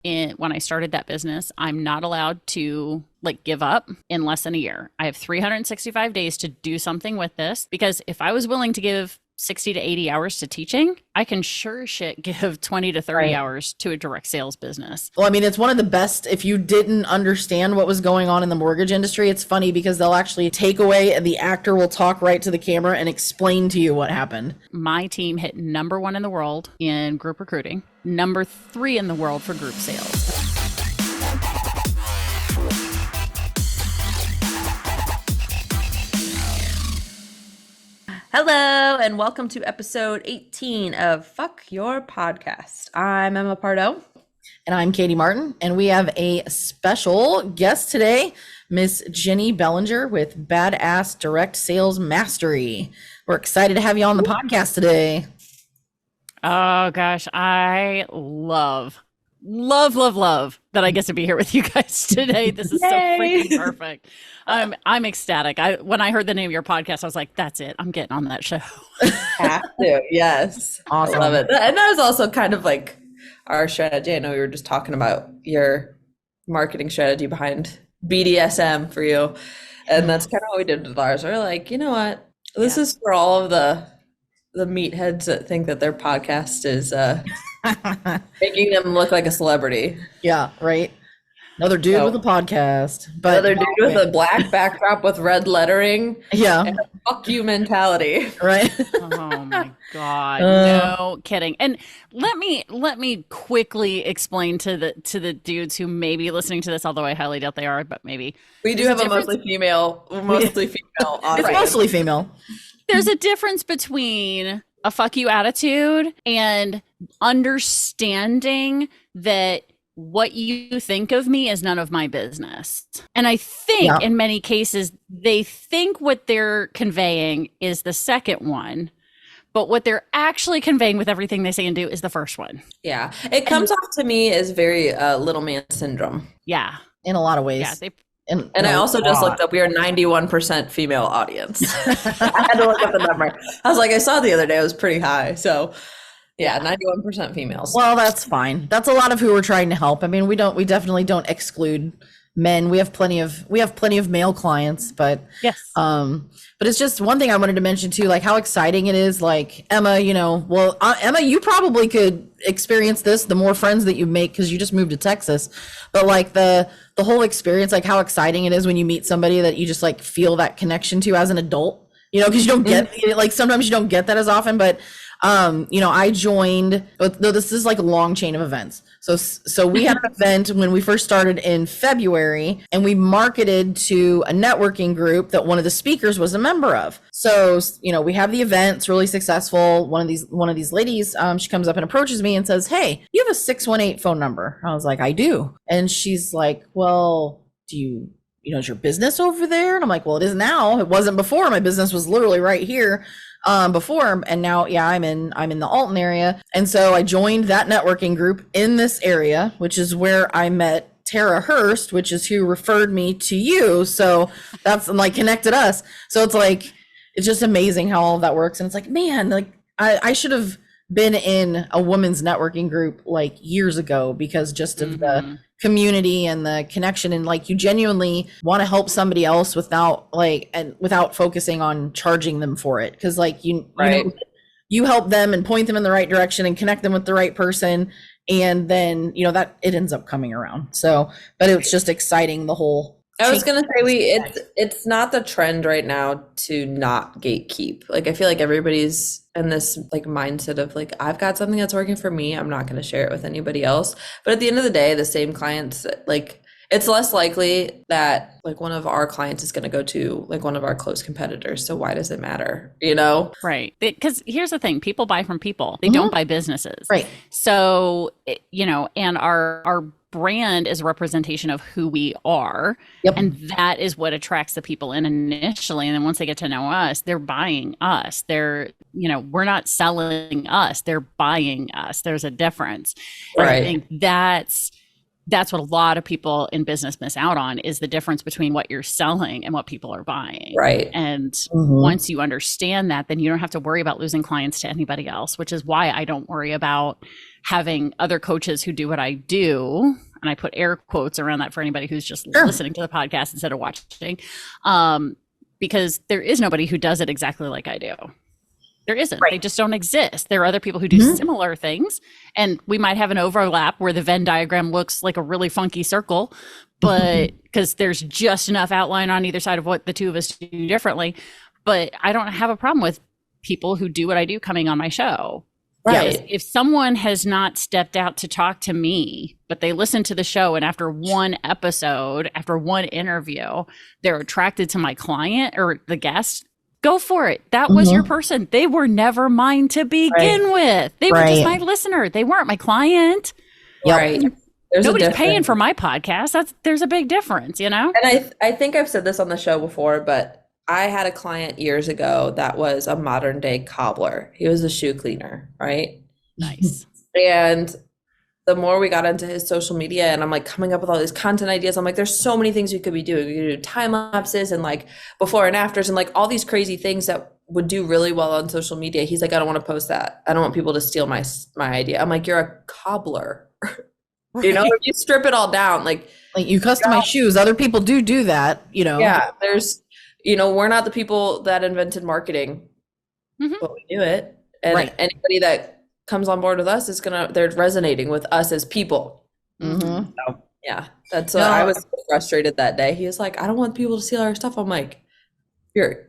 when I started that business, I'm not allowed to like give up in less than a year. I have 365 days to do something with this, because if I was willing to give 60 to 80 hours to teaching, I can sure shit give 20 to 30 hours to a direct sales business. Well, I mean, it's one of the best. If you didn't understand what was going on in the mortgage industry, it's funny because they'll actually take away and the actor will talk right to the camera and explain to you what happened. My team hit #1 in the world in group recruiting, #3 in the world for group sales. Hello, and welcome to episode 18 of Fuck Your Podcast. I'm Emma Pardo. And I'm Katie Martin, and we have a special guest today, Miss Jennie Bellinger with B.D.S. Direct Sales Mastery. We're excited to have you on the podcast today. Oh gosh, I love that I get to be here with you guys today. This is so freaking perfect. I'm ecstatic. When I heard the name of your podcast, I was like, that's it. I'm getting on that show. Have to, yes. Awesome. I love it. And that was also kind of like our strategy. I know we were just talking about your marketing strategy behind B.D.S.M for you. And that's kind of what we did with ours. We're like, you know what? This is for all of the meatheads that think that their podcast is making them look like a celebrity. Yeah, right. Another dude with a podcast. But another dude with a black backdrop with red lettering. Yeah. And a fuck you mentality. Right. Oh my God. No kidding. And let me quickly explain to the dudes who may be listening to this, although I highly doubt they are, but maybe. We do have a mostly female audience. It's mostly female. There's a difference between a fuck you attitude and understanding that what you think of me is none of my business. And I think in many cases, they think what they're conveying is the second one, but what they're actually conveying with everything they say and do is the first one. Yeah. It comes off to me as very little man syndrome. Yeah. In a lot of ways. Yeah. And I also just looked up, we are 91% female audience. I had to look up the number. I was like, I saw it the other day, it was pretty high. So yeah, 91% females. Well, that's fine. That's a lot of who we're trying to help. I mean, we definitely don't exclude men. We have plenty of male clients, but yes. But it's just one thing I wanted to mention too, like how exciting it is. Like Emma, Emma, you probably could experience this the more friends that you make because you just moved to Texas. But like the whole experience, like how exciting it is when you meet somebody that you just like feel that connection to as an adult. Because you don't get like sometimes you don't get that as often, but I joined, though this is like a long chain of events. So we had an event when we first started in February, and we marketed to a networking group that one of the speakers was a member of. So, we have the event, it's really successful. One of these ladies, she comes up and approaches me and says, "Hey, you have a 618 phone number?" I was like, "I do." And she's like, "Well, do you, is your business over there?" And I'm like, "Well, it is now. It wasn't before. My business was literally right here before, and now I'm in the Alton area." And so I joined that networking group in this area, which is where I met Tara Hurst, which is who referred me to you. So that's like connected us. So it's like, it's just amazing how all of that works. And it's like, man, like I should have been in a women's networking group like years ago because just of the community and the connection, and like you genuinely want to help somebody else without focusing on charging them for it, because like you help them and point them in the right direction and connect them with the right person, and then that it ends up coming around. So but it's just exciting, the whole I was gonna say it's not the trend right now to not gatekeep. Like I feel like everybody's in this like mindset of like, I've got something that's working for me, I'm not gonna share it with anybody else. But at the end of the day, the same clients, like it's less likely that like one of our clients is gonna go to like one of our close competitors. So why does it matter? Right. Because here's the thing, people buy from people. They don't buy businesses. Right. So, and our brand is a representation of who we are. Yep. And that is what attracts the people in initially. And then once they get to know us, they're buying us. They're, we're not selling us, they're buying us. There's a difference. Right. And I think that's that's what a lot of people in business miss out on, is the difference between what you're selling and what people are buying. Right. And once you understand that, then you don't have to worry about losing clients to anybody else, which is why I don't worry about having other coaches who do what I do. And I put air quotes around that for anybody who's just listening to the podcast instead of watching, because there is nobody who does it exactly like I do. There isn't. They just don't exist. There are other people who do similar things, and we might have an overlap where the Venn diagram looks like a really funky circle, but because there's just enough outline on either side of what the two of us do differently. But I don't have a problem with people who do what I do coming on my show. Right. If someone has not stepped out to talk to me, but they listen to the show, and after one episode, after one interview, they're attracted to my client or the guest, go for it. That was your person. They were never mine to begin with. They were just my listener. They weren't my client. Right. There's Nobody's paying for my podcast. There's a big difference, you know? And I think I've said this on the show before, but I had a client years ago that was a modern day cobbler. He was a shoe cleaner, right? Nice. And the more we got into his social media, and I'm like coming up with all these content ideas, I'm like, there's so many things we could be doing. We could do time lapses and like before and afters and like all these crazy things that would do really well on social media. He's like, I don't want to post that. I don't want people to steal my idea. I'm like, you're a cobbler. You know, if you strip it all down, like you customize shoes. Other people do that, you know. Yeah, there's, you know, we're not the people that invented marketing, but we do it. And anybody that comes on board with us is they're resonating with us as people. So, yeah, that's why I was so frustrated that day. He was like, I don't want people to steal our stuff. I'm like, you're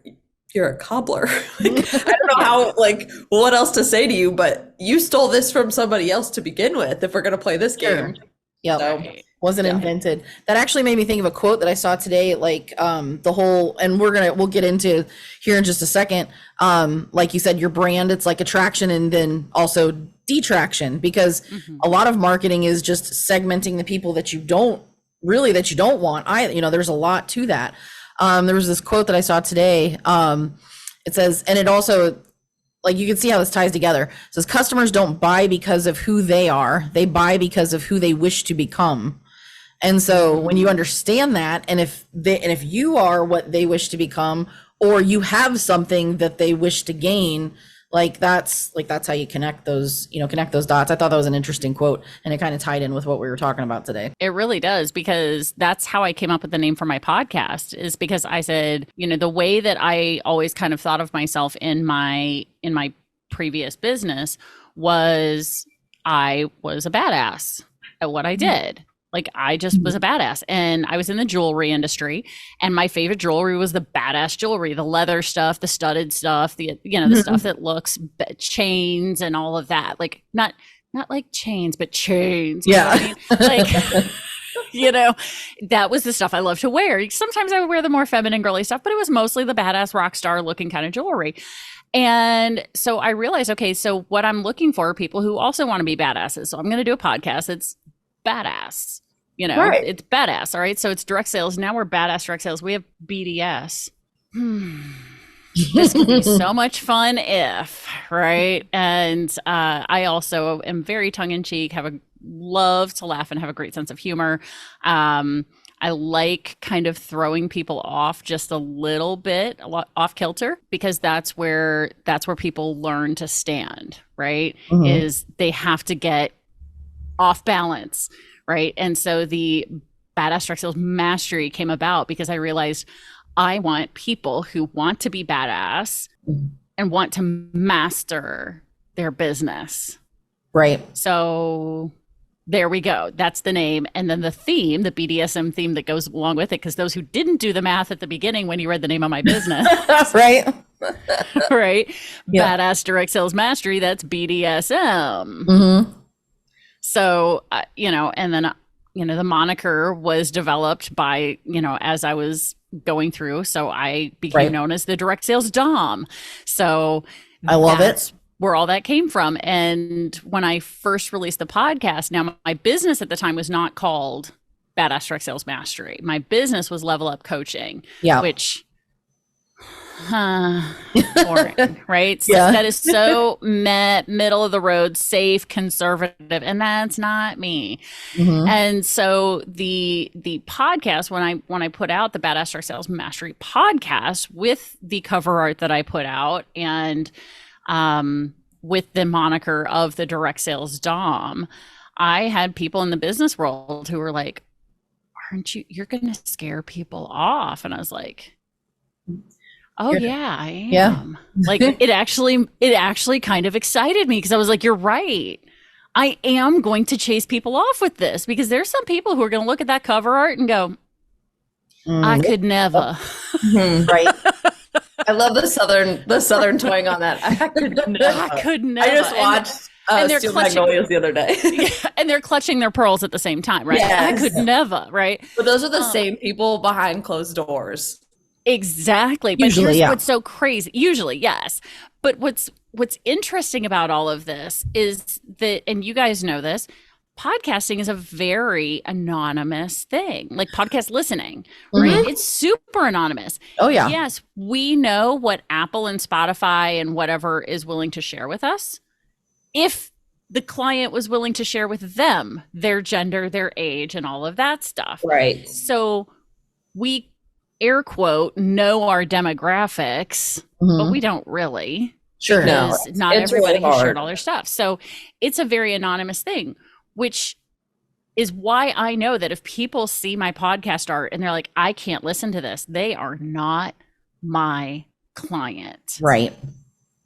a cobbler. Like, I don't know how, like, what else to say to you, but you stole this from somebody else to begin with if we're going to play this game. Yep. So, wasn't invented. That actually made me think of a quote that I saw today, like the whole, and we'll get into here in just a second. Like you said, your brand, it's like attraction and then also detraction, because a lot of marketing is just segmenting the people that you don't want. There's a lot to that. There was this quote that I saw today. It says, and it also, like, you can see how this ties together. It says, customers don't buy because of who they are. They buy because of who they wish to become. And so when you understand that, and if you are what they wish to become, or you have something that they wish to gain, that's how you connect those dots. I thought that was an interesting quote, and it kind of tied in with what we were talking about today. It really does, because that's how I came up with the name for my podcast, is because I said, the way that I always kind of thought of myself in my previous business was I was a badass at what I did. Like, I just was a badass, and I was in the jewelry industry, and my favorite jewelry was the badass jewelry, the leather stuff, the studded stuff, the stuff that looks chains and all of that. Like, not like chains, but chains. Yeah. Like, that was the stuff I love to wear. Sometimes I would wear the more feminine, girly stuff, but it was mostly the badass rock star looking kind of jewelry. And so I realized, okay, so what I'm looking for are people who also want to be badasses. So I'm going to do a podcast that's badass. It's badass. All right. So it's direct sales. Now we're badass direct sales. We have B.D.S. This could be so much fun if, right? And I also am very tongue in cheek, love to laugh and have a great sense of humor. I like kind of throwing people off just a little bit, off kilter, because that's where people learn to stand, right? Is they have to get off balance. Right. And so the Badass Direct Sales Mastery came about because I realized I want people who want to be badass and want to master their business. Right. So there we go. That's the name. And then the theme, the BDSM theme that goes along with it, because those who didn't do the math at the beginning when you read the name of my business. Right. Right. Yep. Badass Direct Sales Mastery, that's BDSM. So, and then, the moniker was developed by, as I was going through. So I became known as the Direct Sales Dom. So I love it. Where all that came from. And when I first released the podcast, now my business at the time was not called Badass Direct Sales Mastery. My business was Level Up Coaching, which boring, right? So Yeah. that is so middle of the road, safe, conservative, and that's not me. Mhm. And so the podcast, when I put out the Badass Direct Sales Mastery podcast with the cover art that I put out, and with the moniker of the Direct Sales Dom, I had people in the business world who were like, "Aren't you're going to scare people off?" And I was like, "Oh yeah, I am." Yeah. Like it actually kind of excited me because I was like, "You're right. I am going to chase people off with this because there's some people who are going to look at that cover art and go, I could never." Right. I love the southern twang on that. I could never. I could never. I just watched and they're Steel clutching- Magnolias the other day. Yeah, and they're clutching their pearls at the same time, right? Yes. I could never, right? But those are the same people behind closed doors. Exactly. But Usually, here's yeah. what's so crazy. Usually, yes. But what's interesting about all of this is that, and you guys know this, podcasting is a very anonymous thing, like podcast listening, right? It's super anonymous. Oh yeah. Yes, we know what Apple and Spotify and whatever is willing to share with us. If the client was willing to share with them their gender, their age, and all of that stuff. Right. So we air quote know our demographics, but we don't really. Sure. No. Because not it's everybody really has hard. shared all their stuff. So it's a very anonymous thing, which is why I know that if people see my podcast art and they're like, I can't listen to this, they are not my client. Right.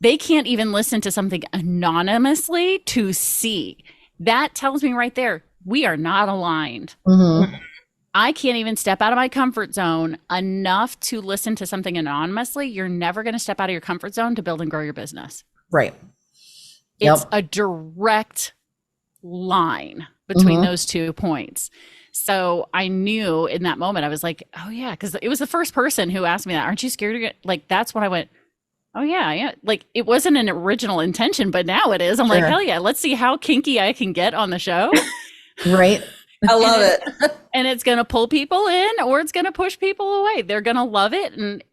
They can't even listen to something anonymously to see. That tells me right there, we are not aligned. I can't even step out of my comfort zone enough to listen to something anonymously. You're never going to step out of your comfort zone to build and grow your business. Right. It's a direct line between those 2 points. So I knew in that moment, I was like, oh yeah, because it was the first person who asked me that. Aren't you scared to get, like, that's when I went, oh yeah. Like it wasn't an original intention, but now it is. I'm like, hell yeah, let's see how kinky I can get on the show. Right. I love it. And it's going to pull people in or it's going to push people away. They're going to love it. And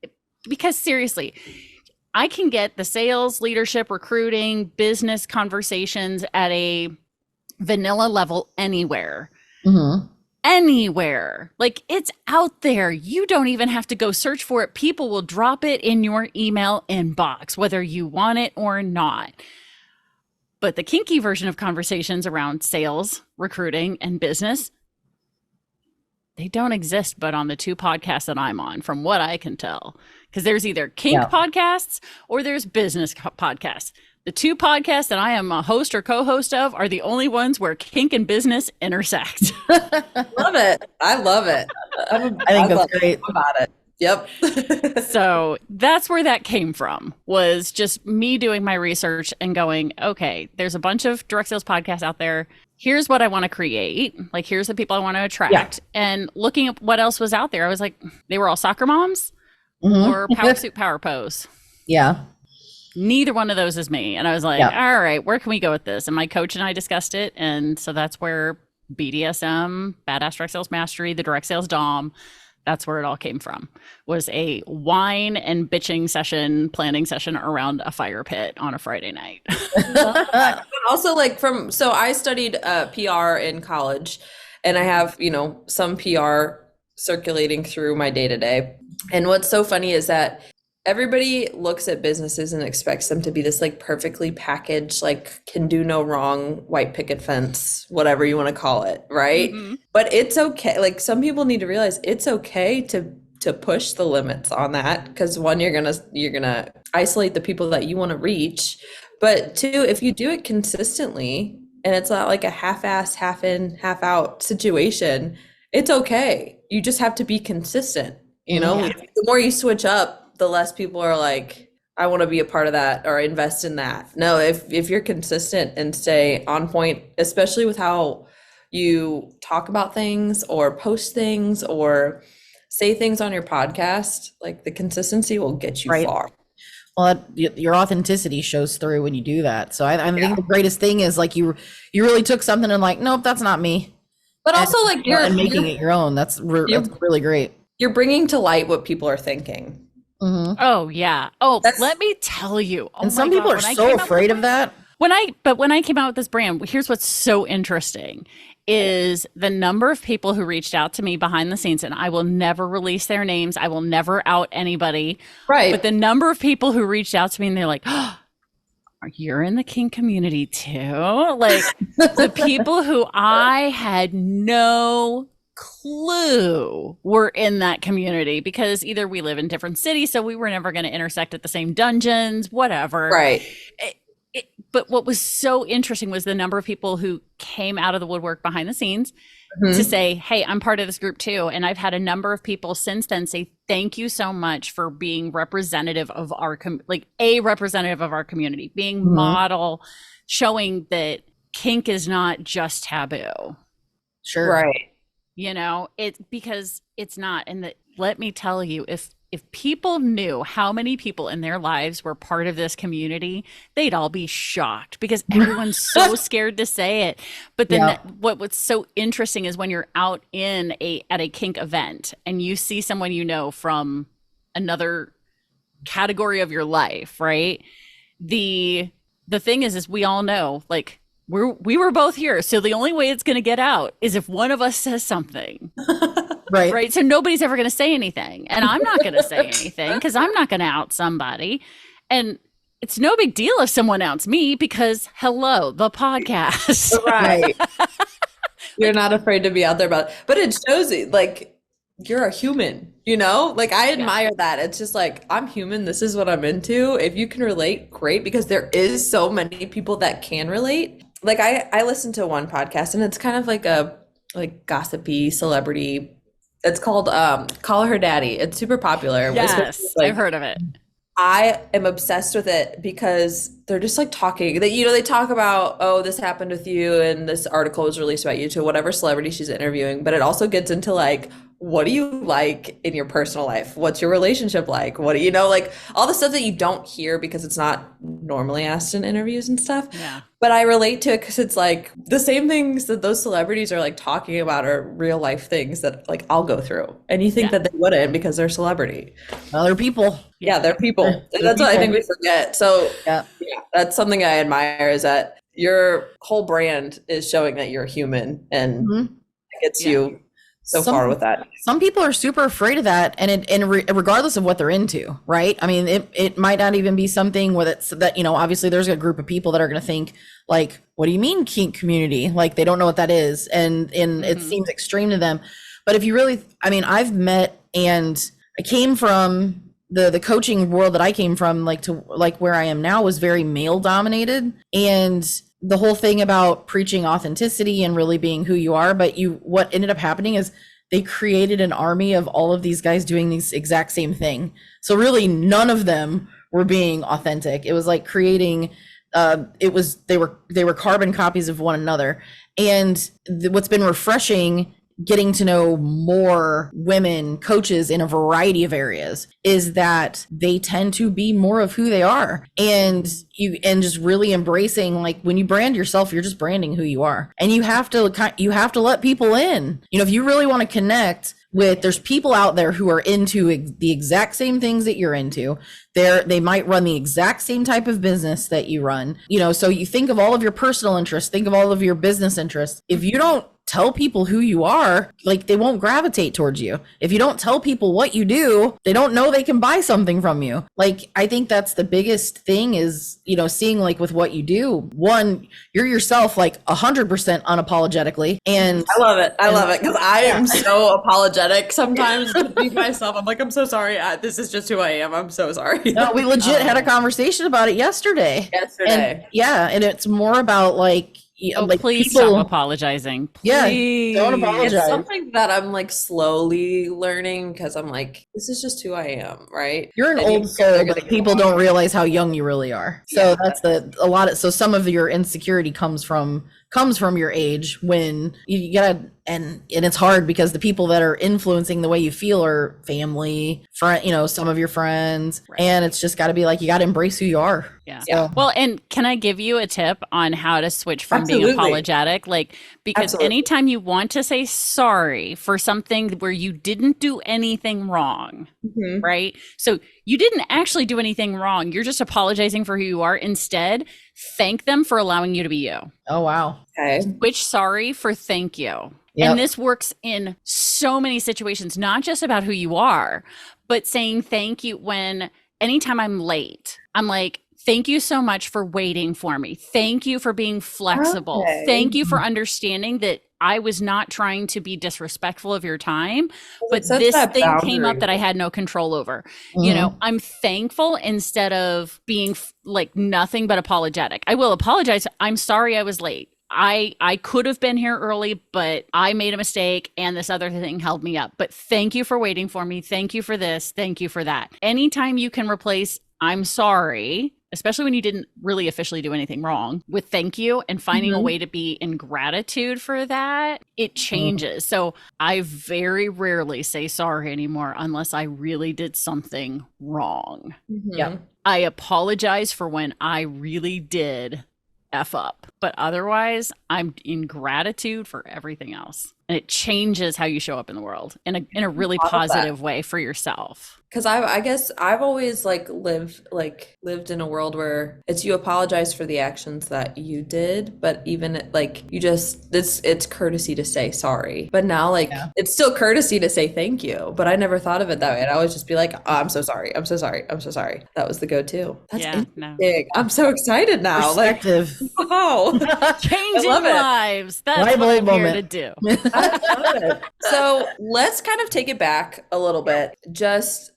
because seriously, I can get the sales, leadership, recruiting, business conversations at a vanilla level anywhere. Anywhere. Like it's out there. You don't even have to go search for it. People will drop it in your email inbox, whether you want it or not. But the kinky version of conversations around sales, recruiting, and business, they don't exist but on the 2 podcasts that I'm on, from what I can tell. Because there's either kink podcasts or there's business podcasts. The 2 podcasts that I am a host or co-host of are the only ones where kink and business intersect. Love it. I love it. I think that's great about it. Yep. So that's where that came from, was just me doing my research and going, okay, there's a bunch of direct sales podcasts out there. Here's what I want to create. Like, here's the people I want to attract. And looking at what else was out there, I was like, they were all soccer moms or power suit power pose. Yeah. Neither one of those is me. And I was like, all right, where can we go with this? And my coach and I discussed it. And so that's where B.D.S.M, Badass Direct Sales Mastery, the Direct Sales Dom, that's where it all came from, was a wine and bitching session, planning session around a fire pit on a Friday night. But also so I studied PR in college, and I have, some PR circulating through my day to day. And what's so funny is that everybody looks at businesses and expects them to be this perfectly packaged, can do no wrong, white picket fence, whatever you want to call it, right? But it's okay. Some people need to realize it's okay to push the limits on that, because one, you're gonna isolate the people that you want to reach, but 2, if you do it consistently and it's not like a half-ass, half in, half out situation, it's okay. You just have to be consistent. The more you switch up, the less people are like, I want to be a part of that or invest in that. No, if you're consistent and stay on point, especially with how you talk about things or post things or say things on your podcast, the consistency will get you far. Well, your authenticity shows through when you do that. So I think the greatest thing is you really took something and nope, that's not me. But also you're making it your own. That's really great. You're bringing to light what people are thinking. Mhm. Oh yeah. Oh, That's- let me tell you. Oh And some my people God, are when I so came up afraid with of that. when I came out with this brand, here's what's so interesting is the number of people who reached out to me behind the scenes, and I will never release their names. I will never out anybody. Right. But the number of people who reached out to me and they're like, oh, you're in the kink community too? Like the people who I had no clue were in that community because either we live in different cities, so we were never going to intersect at the same dungeons, whatever. Right. But what was so interesting was the number of people who came out of the woodwork behind the scenes Mhm. to say, hey, I'm part of this group too. And I've had a number of people since then say, thank you so much for being representative of our, like a representative of our community, being model, showing that kink is not just taboo. Sure. Right. You know, it's because it's not. And that, let me tell you, if people knew how many people in their lives were part of this community, they'd all be shocked because everyone's so scared to say it. But then what's so interesting is when you're out at a kink event and you see someone you know from another category of your life, right? The thing is we all know, like, we were both here. So the only way it's going to get out is if one of us says something. Right. So nobody's ever going to say anything. And I'm not going to say anything because I'm not going to out somebody. And it's no big deal if someone outs me because hello, the podcast. Right. You're not afraid to be out there about it. But it shows you, like, you're a human, you know? Like, I admire that. It's just like, I'm human. This is what I'm into. If you can relate, great, because there is so many people that can relate. Like, I listened to one podcast, and it's kind of like a gossipy celebrity. It's called Call Her Daddy. It's super popular. Yes, like, I've heard of it. I am obsessed with it because they're just like talking that, you know, they talk about, oh, this happened with you and this article was released about you to whatever celebrity she's interviewing. But it also gets into like, what do you like in your personal life? What's your relationship like? What do you know, like all the stuff that you don't hear because it's not normally asked in interviews and stuff. Yeah. But I relate to it because it's like the same things that those celebrities are like talking about are real life things that like I'll go through. And you think that they wouldn't because they're celebrity. Well, they're people. Yeah, they're people. That's what I think we forget. So yeah, that's something I admire is that your whole brand is showing that you're human and it gets you so far with that. Some people are super afraid of that, and regardless of what they're into, right? I mean, it might not even be something where it's that, you know, obviously there's a group of people that are going to think like, what do you mean kink community? Like they don't know what that is. And it seems extreme to them. But if you really, I mean, I've met, and I came from the coaching world that I came from, like to like where I am now was very male dominated, and the whole thing about preaching authenticity and really being who you are. But what ended up happening is they created an army of all of these guys doing this exact same thing. So really none of them were being authentic. It was like creating, they were carbon copies of one another. And what's been refreshing, getting to know more women coaches in a variety of areas, is that they tend to be more of who they are, and just really embracing, like when you brand yourself, you're just branding who you are, and you have to let people in. You know, if you really want to connect with, there's people out there who are into the exact same things that you're into. They might run the exact same type of business that you run, you know, so you think of all of your personal interests, think of all of your business interests. If you don't tell people who you are, like they won't gravitate towards you. If you don't tell people what you do, they don't know they can buy something from you. Like, I think that's the biggest thing is, you know, seeing like with what you do, one, you're yourself like 100% unapologetically. And I love it. Because I am so apologetic sometimes to be myself. I'm like, I'm so sorry. This is just who I am. I'm so sorry. No, we legit had a conversation about it yesterday. And, and it's more about like, like please people, stop apologizing. Please. Yeah, don't apologize. It's something that I'm like slowly learning because I'm like, this is just who I am, right? You're an old soul, but people don't realize how young you really are. So that's so some of your insecurity comes from comes from your age when you gotta, and it's hard because the people that are influencing the way you feel are family, friend, some of your friends, Right. and it's just got to be like, you got to embrace who you are. Yeah. So- Well, and can I give you a tip on how to switch from being Absolutely. apologetic? Like, because Absolutely. anytime you want to say sorry for something where you didn't do anything wrong, Mhm. right? So you didn't actually do anything wrong. You're just apologizing for who you are. Instead, thank them for allowing you to be you. Oh, wow. Okay. Switch sorry for thank you. Yep. And this works in so many situations, not just about who you are, but saying thank you when anytime I'm late, I'm like, thank you so much for waiting for me. Thank you for being flexible. Okay. Thank you for understanding that I was not trying to be disrespectful of your time, but sets this that thing came up boundary. that I had no control over. You know, I'm thankful instead of being like nothing but apologetic. I will apologize. I'm sorry I was late. I could have been here early, but I made a mistake and this other thing held me up. But thank you for waiting for me. Thank you for this. Thank you for that. Anytime you can replace I'm sorry, especially when you didn't really officially do anything wrong, with thank you and finding a way to be in gratitude for that, it changes. So I very rarely say sorry anymore unless I really did something wrong. Mhm. Yeah. I apologize for when I really did F up, but otherwise I'm in gratitude for everything else. And it changes how you show up in the world in a really Love that. positive way for yourself. Because I guess I've always lived in a world where it's you apologize for the actions that you did, but even you just it's courtesy to say sorry. But now it's still courtesy to say thank you. But I never thought of it that way. I'd always just be like, oh, I'm so sorry. I'm so sorry. I'm so sorry. That was the go-to. That's Yeah, interesting. I'm so excited now. Perspective. Wow. Changing love it. lives. That's Light what bulb I'm here moment. to do. I love it. So let's kind of take it back a little bit. Just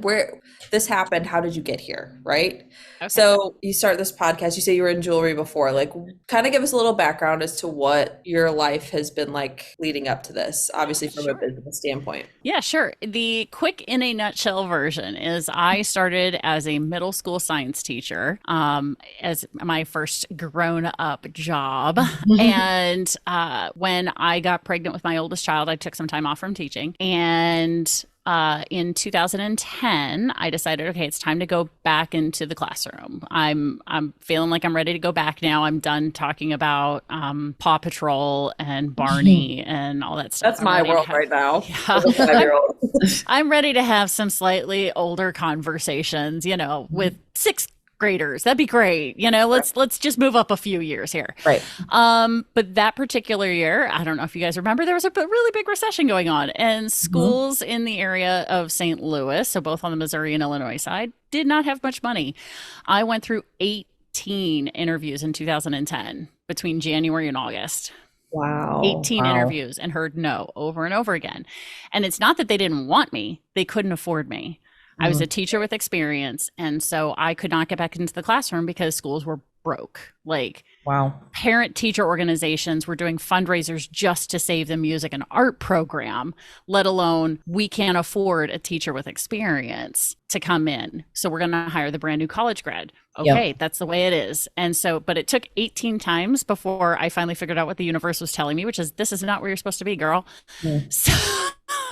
where this happened, how did you get here, right? Okay. So you start this podcast, you say you were in jewelry before, kind of give us a little background as to what your life has been like leading up to this, obviously from a business standpoint. Yeah, sure. The quick in a nutshell version is I started as a middle school science teacher as my first grown up job. And when I got pregnant with my oldest child, I took some time off from teaching. And in 2010, I decided, okay, it's time to go back into the classroom. I'm feeling like I'm ready to go back now. I'm done talking about Paw Patrol and Barney and all that stuff. That's my world right now. Yeah. As a 5-year-old. I'm ready to have some slightly older conversations, with sixth graders. That'd be great. Let's just move up a few years here. Right. But that particular year, I don't know if you guys remember, there was a really big recession going on, and schools in the area of St. Louis, so both on the Missouri and Illinois side, did not have much money. I went through 18 interviews in 2010 between January and August. Wow. 18 interviews and heard no over and over again. And it's not that they didn't want me, they couldn't afford me. I was a teacher with experience, and so I could not get back into the classroom because schools were broke. Wow. Parent teacher organizations were doing fundraisers just to save the music and art program, let alone we can't afford a teacher with experience to come in. So we're going to hire the brand new college grad. Okay, that's the way it is. And so, but it took 18 times before I finally figured out what the universe was telling me, which is, this is not where you're supposed to be, girl. So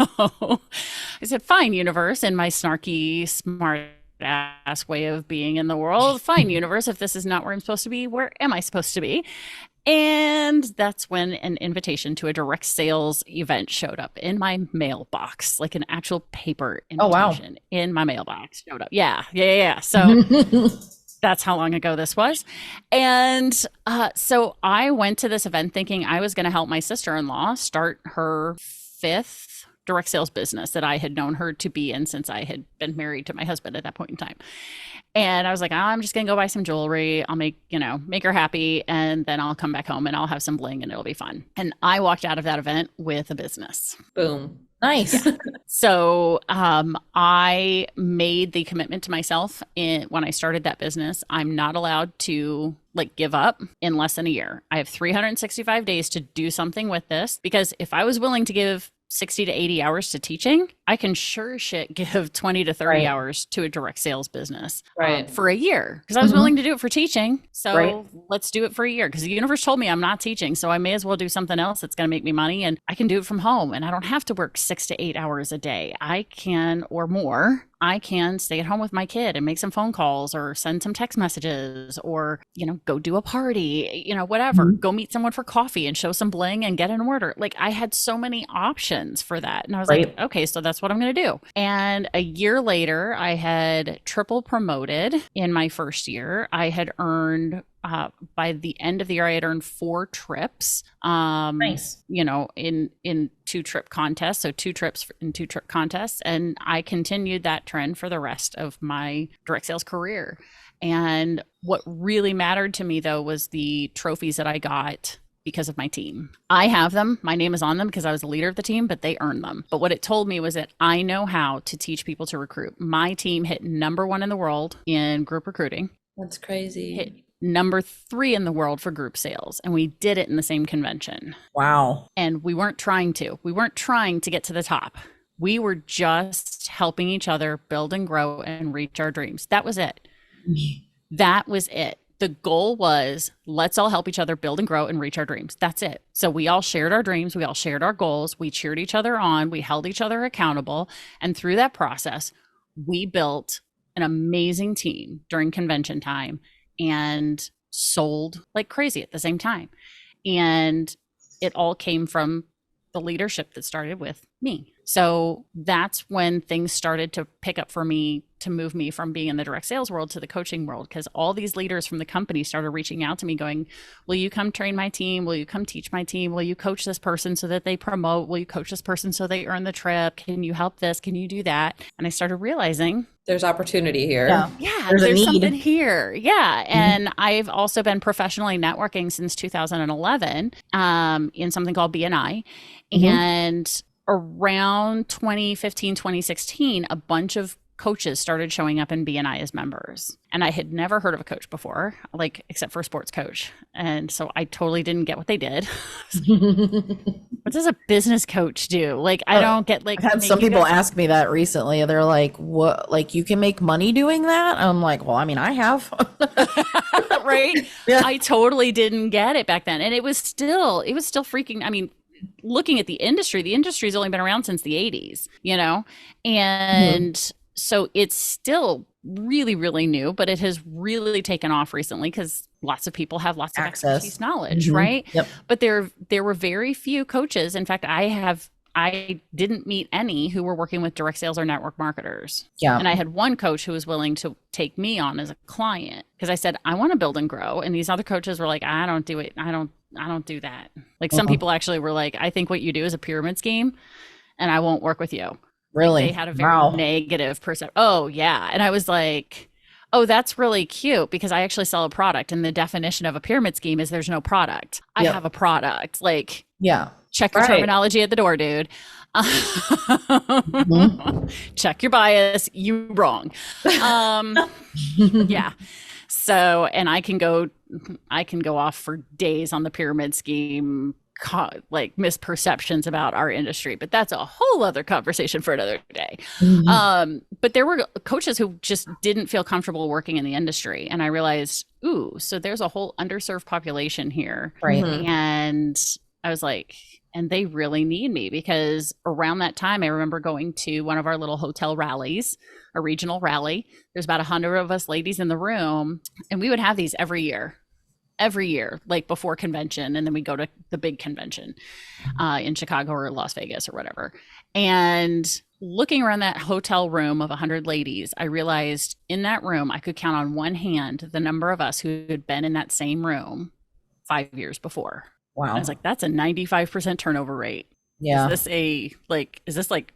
I said, fine, universe, in my snarky, smart ass way of being in the world. Fine, universe, if this is not where I'm supposed to be, where am I supposed to be? And that's when an invitation to a direct sales event showed up in my mailbox, like an actual paper invitation in my mailbox showed up. Yeah. So that's how long ago this was. And so I went to this event thinking I was going to help my sister-in-law start her 5th direct sales business that I had known her to be in since I had been married to my husband at that point in time. And I was like, I'm just going to go buy some jewelry. I'll make her happy. And then I'll come back home and I'll have some bling and it'll be fun. And I walked out of that event with a business. Boom. Nice. Yeah. So I made the commitment to myself when I started that business. I'm not allowed to give up in less than a year. I have 365 days to do something with this, because if I was willing to give 60 to 80 hours to teaching, I can sure shit give 20 to 30 hours to a direct sales business for a year, because I was willing to do it for teaching. So let's do it for a year, because the universe told me I'm not teaching. So I may as well do something else that's going to make me money, and I can do it from home, and I don't have to work 6 to 8 hours a day. I can, or more. I can stay at home with my kid and make some phone calls or send some text messages, or, you know, go do a party, you know, whatever, go meet someone for coffee and show some bling and get an order. Like, I had so many options for that. And I was like, okay, so that's what I'm going to do. And a year later, I had triple promoted in my first year. I had earned by the end of the year, I had earned 4 trips, you know, in 2 trip contests. So 2 trips in 2 trip contests. And I continued that trend for the rest of my direct sales career. And what really mattered to me, though, was the trophies that I got because of my team. I have them. My name is on them because I was the leader of the team, but they earned them. But what it told me was that I know how to teach people to recruit. My team hit #1 in the world in group recruiting. That's crazy. Hit #3 in the world for group sales. And we did it in the same convention. Wow. And we weren't trying to get to the top. We were just helping each other build and grow and reach our dreams. That was it. That was it. The goal was, let's all help each other build and grow and reach our dreams. That's it. So we all shared our dreams. We all shared our goals. We cheered each other on. We held each other accountable. And through that process, we built an amazing team during convention time and sold like crazy at the same time. And it all came from the leadership that started with me. So that's when things started to pick up for me, to move me from being in the direct sales world to the coaching world, because all these leaders from the company started reaching out to me going, will you come train my team? Will you come teach my team? Will you coach this person so that they promote? Will you coach this person so they earn the trip? Can you help this? Can you do that? And I started realizing there's opportunity here. Yeah, there's something here. Yeah. And I've also been professionally networking since 2011 in something called BNI. And around 2015, 2016, a bunch of coaches started showing up in BNI as members. And I had never heard of a coach before, like, except for a sports coach. And so I totally didn't get what they did. What does a business coach do? Like, I don't get, like, I've had some people ask me that recently. They're like, what, like, you can make money doing that? I'm like, well, I mean, I have. Right? Yeah. I totally didn't get it back then. And it was still freaking, I mean, looking at the industry's only been around since the 80s, you know? And so it's still really, really new, but it has really taken off recently because lots of people have lots of expertise knowledge, right? Yep. But there were very few coaches. In fact, I didn't meet any who were working with direct sales or network marketers. Yeah. And I had one coach who was willing to take me on as a client because I said, I want to build and grow. And these other coaches were like, I don't do it. I don't do that. Like some people actually were like, I think what you do is a pyramid scheme and I won't work with you. Really? They had a very negative perception. Oh, yeah. And I was like, oh, that's really cute because I actually sell a product. And the definition of a pyramid scheme is there's no product. I have a product. Like, check your terminology at the door, dude. Check your bias. You wrong. Yeah. So, and I can go off for days on the pyramid scheme, like misperceptions about our industry, but that's a whole other conversation for another day. But there were coaches who just didn't feel comfortable working in the industry. And I realized, ooh, so there's a whole underserved population here. Right. And I was like, and they really need me because around that time, I remember going to one of our little hotel rallies, a regional rally. There's about 100 of us ladies in the room, and we would have these every year, like before convention. And then we go to the big convention in Chicago or Las Vegas or whatever. And looking around that hotel room of 100 ladies, I realized in that room, I could count on one hand the number of us who had been in that same room 5 years before. Wow. And I was like, that's a 95% turnover rate. Yeah. Is this like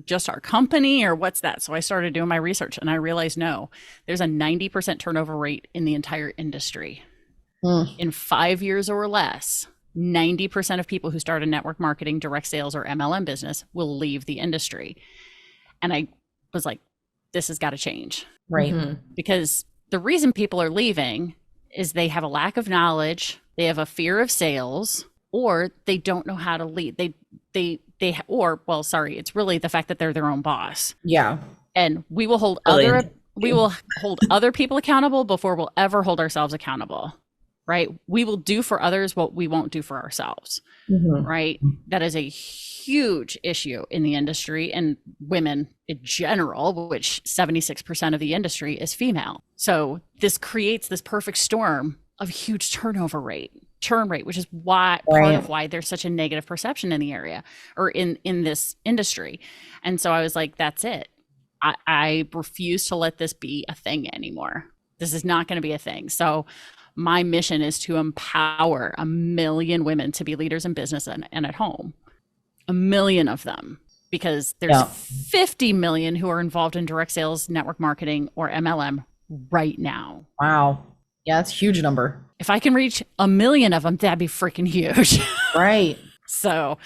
just our company or what's that? So I started doing my research and I realized, no, there's a 90% turnover rate in the entire industry. In 5 years or less, 90% of people who start a network marketing, direct sales, or MLM business will leave the industry. And I was like, this has got to change. Right. Because the reason people are leaving is they have a lack of knowledge, they have a fear of sales, or they don't know how to lead. It's really the fact that they're their own boss. Yeah. And we will hold other people accountable before we'll ever hold ourselves accountable. Right? We will do for others what we won't do for ourselves. Right? That is a huge issue in the industry, and women in general, which 76% of the industry is female. So this creates this perfect storm of huge churn rate, which is why part of why there's such a negative perception in the area or in this industry. And so I was like, that's it. I refuse to let this be a thing anymore. This is not going to be a thing. So my mission is to empower 1 million women to be leaders in business and at home. 1 million of them, because there's 50 million who are involved in direct sales, network marketing, or MLM right now. Wow. Yeah, that's a huge number. If I can reach 1 million of them, that'd be freaking huge. Right. So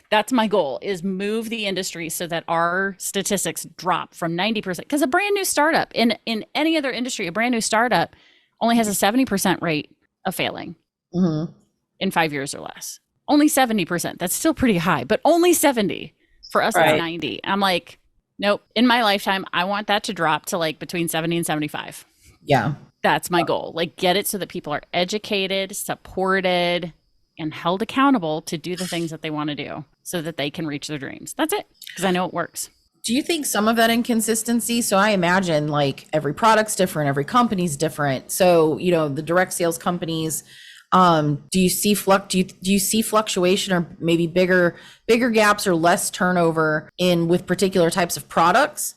that's my goal, is move the industry so that our statistics drop from 90%. Because a brand new startup in any other industry, a brand new startup only has a 70% rate of failing in 5 years or less. Only 70%. That's still pretty high, but only 70. For us, it's 90. I'm like, nope. In my lifetime, I want that to drop to like between 70 and 75. Yeah. That's my goal. Like, get it so that people are educated, supported, and held accountable to do the things that they want to do so that they can reach their dreams. That's it. Because I know it works. Do you think some of that inconsistency? So I imagine like every product's different, every company's different. So, you know, the direct sales companies, do you see fluctuation or maybe bigger gaps or less turnover with particular types of products?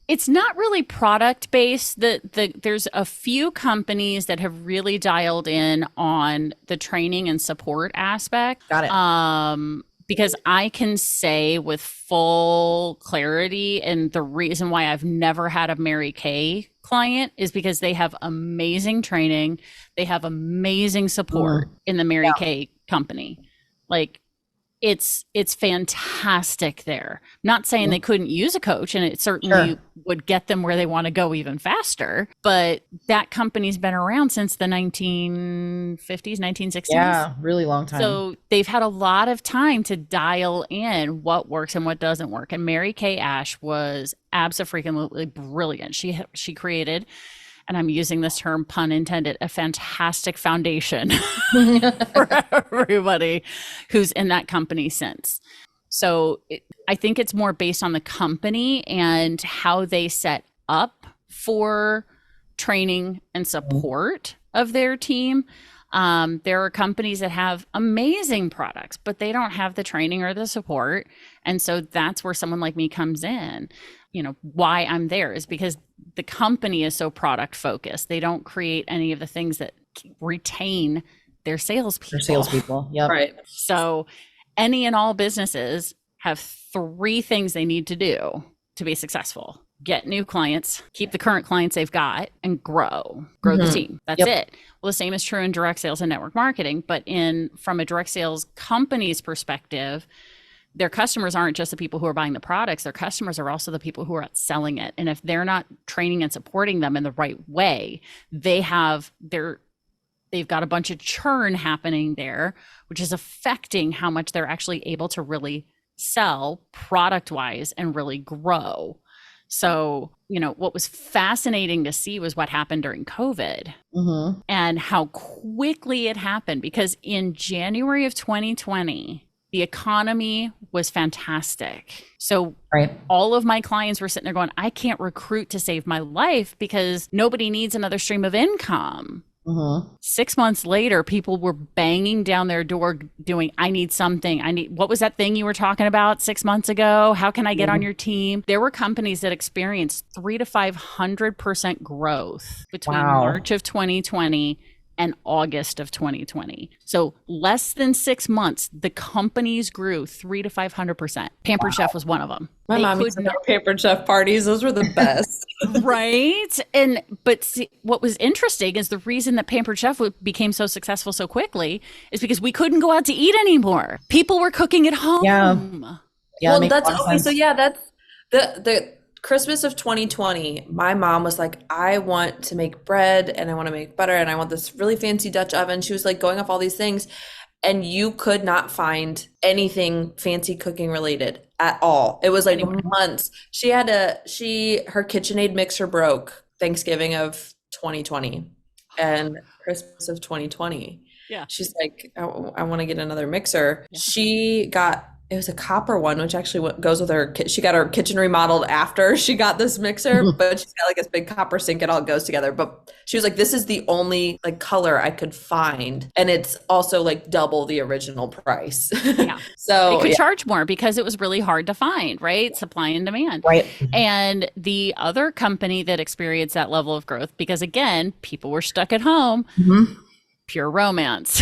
It's not really product based. There's a few companies that have really dialed in on the training and support aspect. Got it. Because I can say with full clarity, and the reason why I've never had a Mary Kay client is because they have amazing training. They have amazing support in the Mary Kay company. Like, it's fantastic there. Not saying they couldn't use a coach, and it certainly would get them where they want to go even faster. But that company's been around since the 1950s, 1960s. Yeah, really long time. So they've had a lot of time to dial in what works and what doesn't work. And Mary Kay Ash was absolutely brilliant. She created, and I'm using this term, pun intended, a fantastic foundation for everybody who's in that company since. So I think it's more based on the company and how they set up for training and support of their team. There are companies that have amazing products, but they don't have the training or the support. And so that's where someone like me comes in. You know, why I'm there is because the company is so product focused. They don't create any of the things that retain their salespeople. Yep. Right. So any and all businesses have 3 things they need to do to be successful: get new clients, keep the current clients they've got, and grow the team. That's it. Well, the same is true in direct sales and network marketing, but from a direct sales company's perspective, their customers aren't just the people who are buying the products. Their customers are also the people who are out selling it. And if they're not training and supporting them in the right way, they've got a bunch of churn happening there, which is affecting how much they're actually able to really sell product wise and really grow. So, you know, what was fascinating to see was what happened during COVID and how quickly it happened, because in January of 2020, the economy was fantastic. So all of my clients were sitting there going, I can't recruit to save my life because nobody needs another stream of income. 6 months later, people were banging down their door doing, I need something. What was that thing you were talking about 6 months ago? How can I get on your team? There were companies that experienced 300 to 500% growth between March of 2020 and August of 2020. So less than 6 months, the companies grew 300 to 500%. Pampered Chef was one of them. My mom used to have Pampered Chef parties. Those were the best. Right. But see, what was interesting is the reason that Pampered Chef became so successful so quickly is because we couldn't go out to eat anymore. People were cooking at home. Yeah. Well, that's okay. So yeah, that's the Christmas of 2020, my mom was like, I want to make bread and I want to make butter and I want this really fancy Dutch oven. She was like going off all these things. and you could not find anything fancy cooking related at all. It was like months. Her KitchenAid mixer broke Thanksgiving of 2020 and Christmas of 2020. Yeah. She's like, I want to get another mixer. Yeah. It was a copper one, which actually goes with her. She got her kitchen remodeled after she got this mixer, but she's got like this big copper sink. It all goes together. But she was like, this is the only like color I could find. And it's also like double the original price. Yeah. So it could charge more because it was really hard to find, right? Supply and demand. Right. And the other company that experienced that level of growth, because again, people were stuck at home, Pure Romance.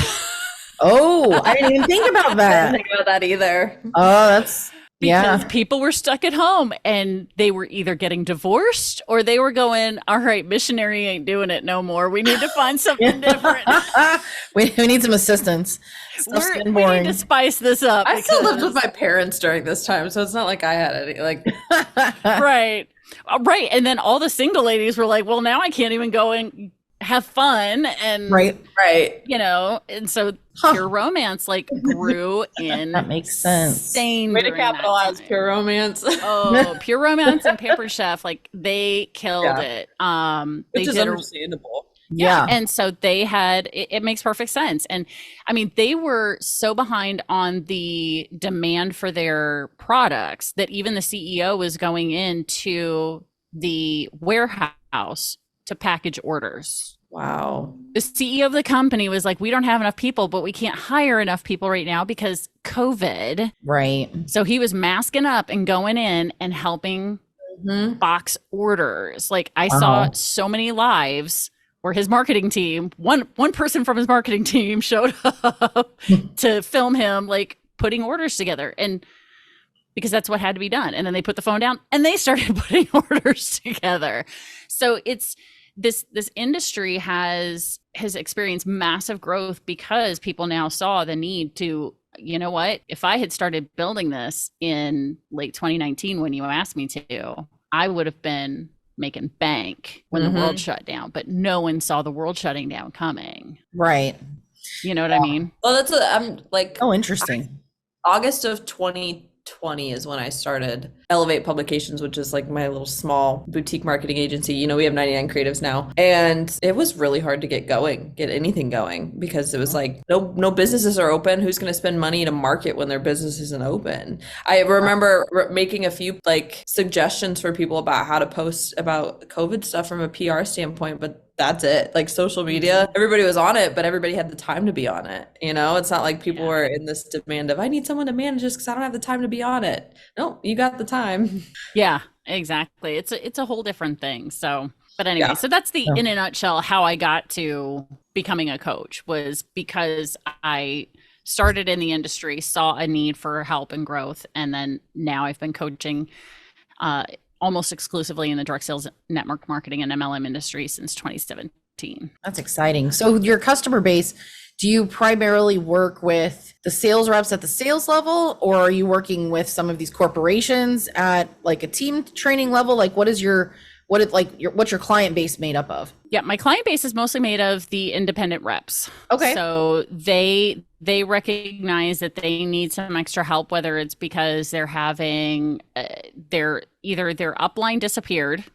Oh, I didn't even think about I that. didn't think about that either. Oh, that's Because people were stuck at home and they were either getting divorced or they were going, all right, missionary ain't doing it no more. We need to find something different. we need some assistance. We need to spice this up. I still lived with my parents during this time, so it's not like I had any like Right. Right. And then all the single ladies were like, well, now I can't even go and have fun. And right. you know, and so Pure Romance like grew in That makes sense. insane way to during that capitalize time. Pure Romance. Oh, Pure Romance and Paper Chef, like they killed it. Which They is did understandable. Yeah. and so they had it makes perfect sense. And I mean, they were so behind on the demand for their products that even the CEO was going into the warehouse to package orders. Wow. The CEO of the company was like, we don't have enough people, but we can't hire enough people right now because COVID. Right. So he was masking up and going in and helping box orders. Like I saw so many lives where his marketing team, one person from his marketing team showed up to film him like putting orders together. And because that's what had to be done. And then they put the phone down and they started putting orders together. So it's this industry has experienced massive growth because people now saw the need to, you know what, if I had started building this in late 2019 when you asked me to, I would have been making bank when the world shut down, but no one saw the world shutting down coming. Right. You know what I mean? Well, that's what I'm like. Oh, interesting. August of 2020 is when I started Elevate Publications, which is like my little small boutique marketing agency. You know, we have 99 creatives now. And it was really hard to get anything going because it was like, no businesses are open. Who's going to spend money to market when their business isn't open? I remember making a few like suggestions for people about how to post about COVID stuff from a PR standpoint, but that's it. Like social media, everybody was on it, but everybody had the time to be on it. You know, it's not like people were in this demand of, I need someone to manage this because I don't have the time to be on it. No, you got the time. Yeah, exactly. It's a whole different thing. So, but anyway, so that's the in a nutshell how I got to becoming a coach was because I started in the industry, saw a need for help and growth, and then now I've been coaching almost exclusively in the direct sales network marketing and MLM industry since 2017. That's exciting. So your customer base, do you primarily work with the sales reps at the sales level, or are you working with some of these corporations at like a team training level? Like what's your client base made up of? Yeah, my client base is mostly made of the independent reps. Okay. So they recognize that they need some extra help, whether it's because they're having either their upline disappeared,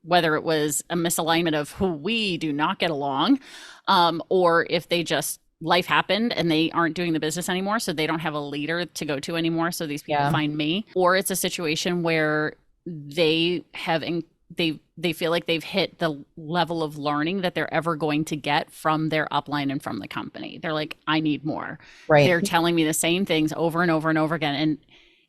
whether it was a misalignment of who we do not get along, or if they just life happened and they aren't doing the business anymore, so they don't have a leader to go to anymore. So these people find me, or it's a situation where they have they feel like they've hit the level of learning that they're ever going to get from their upline and from the company. They're like, I need more. Right. They're telling me the same things over and over and over again. And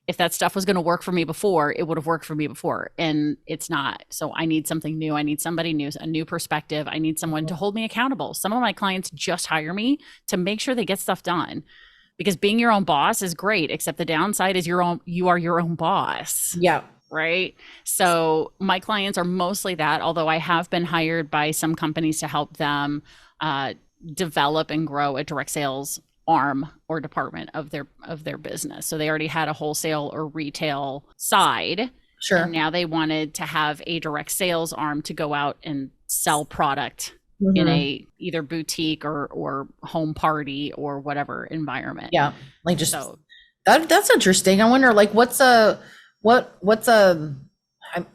if that stuff was going to work for me before, it would have worked for me before. And it's not. So I need something new. I need somebody new, a new perspective. I need someone to hold me accountable. Some of my clients just hire me to make sure they get stuff done. Because being your own boss is great, except the downside is you are your own boss. Yeah. Right. So my clients are mostly that, although I have been hired by some companies to help them develop and grow a direct sales arm or department of their business. So they already had a wholesale or retail side. Sure. And now they wanted to have a direct sales arm to go out and sell product in a either boutique or home party or whatever environment. Yeah. Like just that's interesting. I wonder like what's a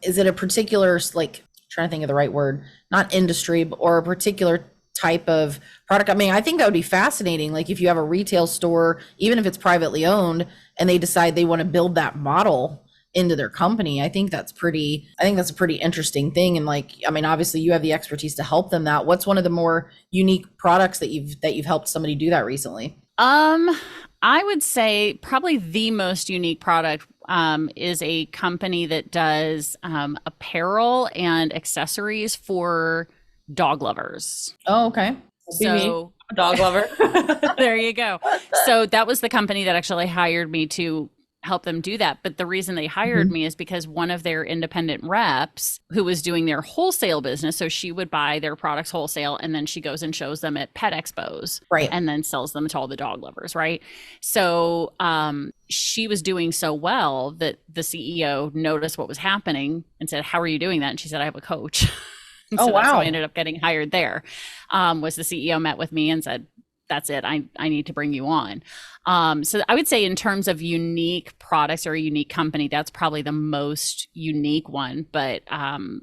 is it a particular like trying to think of the right word, not industry, or a particular type of product? I mean, I think that would be fascinating. Like if you have a retail store, even if it's privately owned, and they decide they want to build that model into their company, I think that's a pretty interesting thing. And like, I mean, obviously you have the expertise to help them that. What's one of the more unique products that you've helped somebody do that recently? I would say probably the most unique product is a company that does apparel and accessories for dog lovers. Oh, okay. So dog lover. There you go. So that was the company that actually hired me to help them do that. But the reason they hired me is because one of their independent reps who was doing their wholesale business, so she would buy their products wholesale and then she goes and shows them at pet expos, right, and then sells them to all the dog lovers, right? So she was doing so well that the CEO noticed what was happening and said, "How are you doing that?" And she said, "I have a coach." So that's how I ended up getting hired there. Was the CEO met with me and said, "That's it. I need to bring you on." So I would say in terms of unique products or a unique company, that's probably the most unique one. But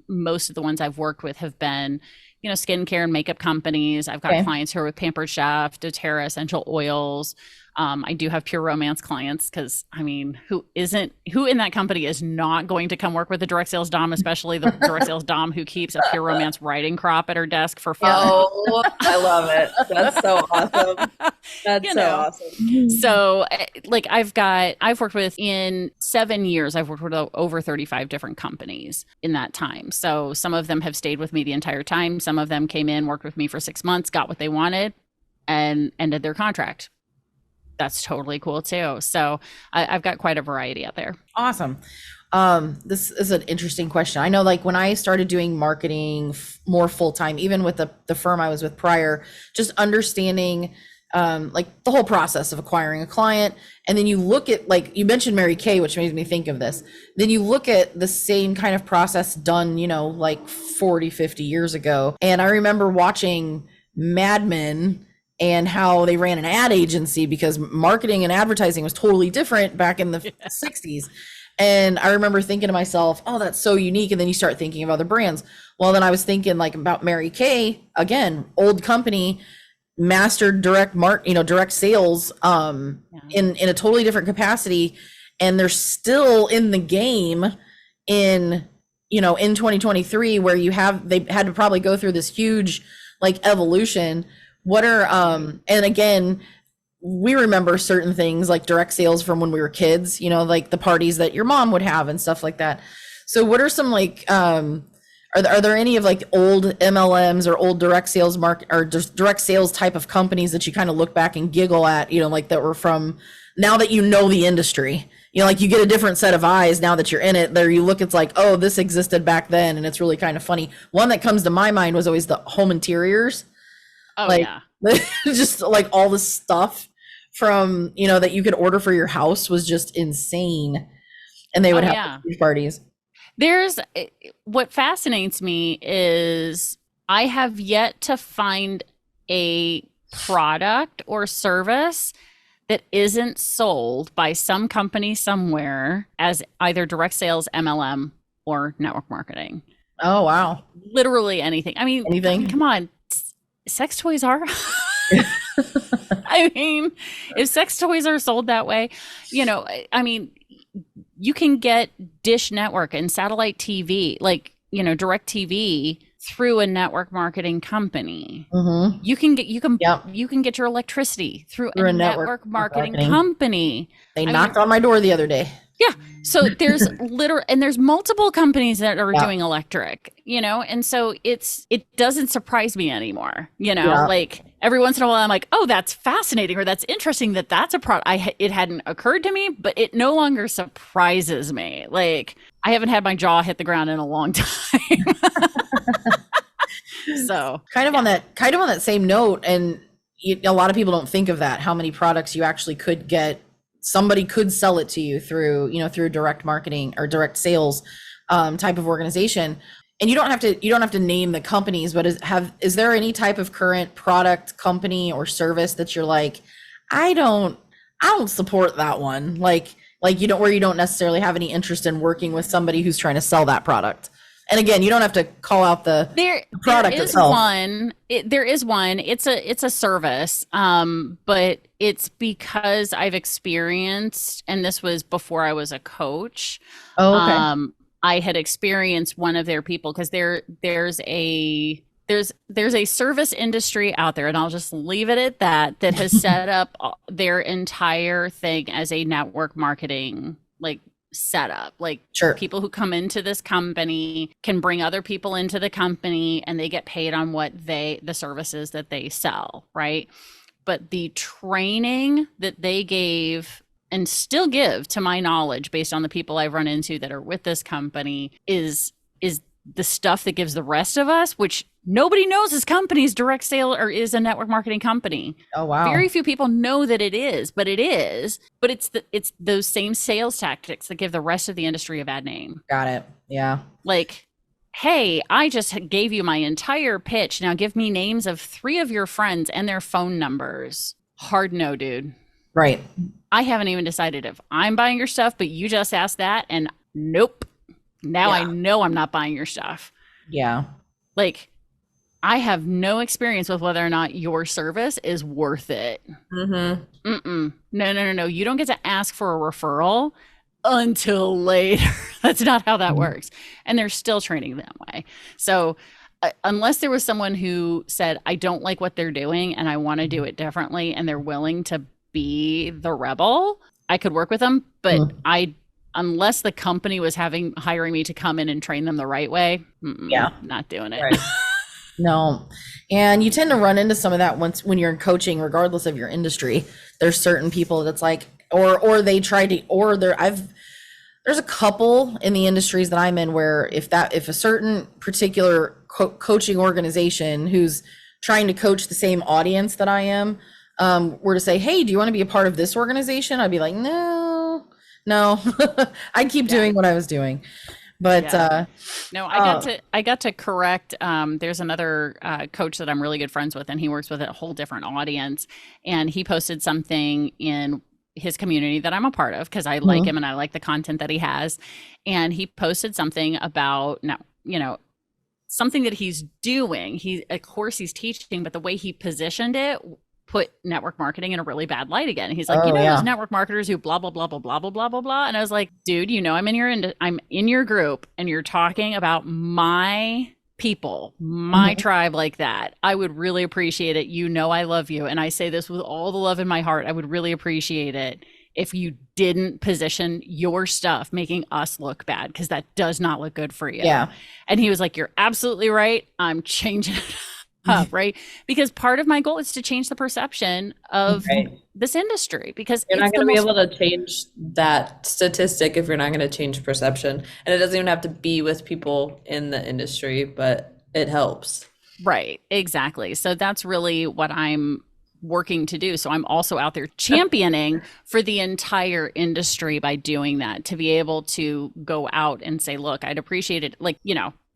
most of the ones I've worked with have been, skincare and makeup companies. I've got clients who are with Pampered Chef, doTERRA essential oils. I do have Pure Romance clients because, I mean, who in that company is not going to come work with a direct sales dom, especially the direct sales dom who keeps a Pure Romance writing crop at her desk for fun? Oh, I love it. That's so awesome. That's so awesome. So like I've worked with, in 7 years, I've worked with over 35 different companies in that time. So some of them have stayed with me the entire time. Some of them came in, worked with me for 6 months, got what they wanted, and ended their contract. That's totally cool too. So I've got quite a variety out there. Awesome. This is an interesting question. I know, like when I started doing marketing more full time, even with the firm I was with prior, just understanding like the whole process of acquiring a client. And then you look at, like you mentioned Mary Kay, which made me think of this. Then you look at the same kind of process done, like 40, 50 years ago. And I remember watching Mad Men and how they ran an ad agency, because marketing and advertising was totally different back in the 60s. And I remember thinking to myself, oh, that's so unique. And then you start thinking of other brands. Well, then I was thinking like about Mary Kay, again, old company, mastered direct sales in a totally different capacity. And they're still in the game in 2023, where they had to probably go through this huge like evolution. What are and again, we remember certain things like direct sales from when we were kids, like the parties that your mom would have and stuff like that. So what are some like are there any of like old MLMs or old direct sales or just direct sales type of companies that you kind of look back and giggle at, like that were from, now that the industry, like you get a different set of eyes now that you're in it, there you look, it's like, oh, this existed back then, and it's really kind of funny. One that comes to my mind was always the home interiors. Oh, like, yeah. Just like all the stuff from, that you could order for your house was just insane. And they would have huge parties. What fascinates me is I have yet to find a product or service that isn't sold by some company somewhere as either direct sales, MLM, or network marketing. Oh, wow. Literally anything. I mean, anything. Come on. Sex toys are. I mean, if sex toys are sold that way, I mean, you can get Dish Network and satellite TV, like, direct TV through a network marketing company. Mm-hmm. You can get your electricity through a network marketing company. They knocked on my door the other day. Yeah. So there's there's multiple companies that are doing electric, and so it doesn't surprise me anymore, like every once in a while I'm like, oh, that's fascinating, or that's interesting that's a product. It hadn't occurred to me, but it no longer surprises me. Like I haven't had my jaw hit the ground in a long time. So kind of on that same note, and a lot of people don't think of that, how many products you actually could get. Somebody could sell it to you through direct marketing or direct sales type of organization. and you don't have to name the companies, but is there any type of current product, company, or service that you're like, I don't support that one, like you don't, where you don't necessarily have any interest in working with somebody who's trying to sell that product? And again, you don't have to call out the product itself. There is one. It's a service, but it's because I've experienced, and this was before I was a coach. Oh, okay. I had experienced one of their people, because there's a service industry out there, and I'll just leave it at that has set up their entire thing as a network marketing setup. Sure. People who come into this company can bring other people into the company, and they get paid on the services that they sell, right? But the training that they gave and still give, to my knowledge, based on the people I've run into that are with this company, is the stuff that gives the rest of us, which nobody knows this company's direct sale or is a network marketing company. Oh, wow. Very few people know that it is, but it's those same sales tactics that give the rest of the industry a bad name. Got it. Yeah. Like, hey, I just gave you my entire pitch. Now give me names of 3 of your friends and their phone numbers. Hard no, dude. Right. I haven't even decided if I'm buying your stuff, but you just asked that, and nope. Now I know I'm not buying your stuff. Yeah. Like, I have no experience with whether or not your service is worth it. Mm-hmm. No. You don't get to ask for a referral until later. That's not how that works. And they're still training that way. So unless there was someone who said, I don't like what they're doing and I want to do it differently, and they're willing to be the rebel, I could work with them. But unless the company was hiring me to come in and train them the right way, not doing it. Right. No. And you tend to run into some of that when you're in coaching, regardless of your industry. There's certain people that's like, or they try to, or there's a couple in the industries that I'm in where if a certain particular coaching organization who's trying to coach the same audience that I am, were to say, hey, do you want to be a part of this organization? I'd be like, no, I'd keep doing what I was doing. But no, I got to correct. There's another coach that I'm really good friends with, and he works with a whole different audience. And he posted something in his community that I'm a part of, because I like him and I like the content that he has. And he posted something about something that he's doing. Of course he's teaching, but the way he positioned it put network marketing in a really bad light again. He's like, those network marketers who blah, blah, blah, blah, blah, blah, blah, blah, blah. And I was like, dude, I'm in your group, and you're talking about my people, my tribe like that. I would really appreciate it. I love you. And I say this with all the love in my heart. I would really appreciate it if you didn't position your stuff making us look bad, because that does not look good for you. Yeah. And he was like, you're absolutely right. I'm changing it up, right? Because part of my goal is to change the perception of this industry, because you're not going to be able to change that statistic if you're not going to change perception. And it doesn't even have to be with people in the industry, but it helps. Right. Exactly. So that's really what I'm working to do. So I'm also out there championing for the entire industry by doing that, to be able to go out and say, look, I'd appreciate it.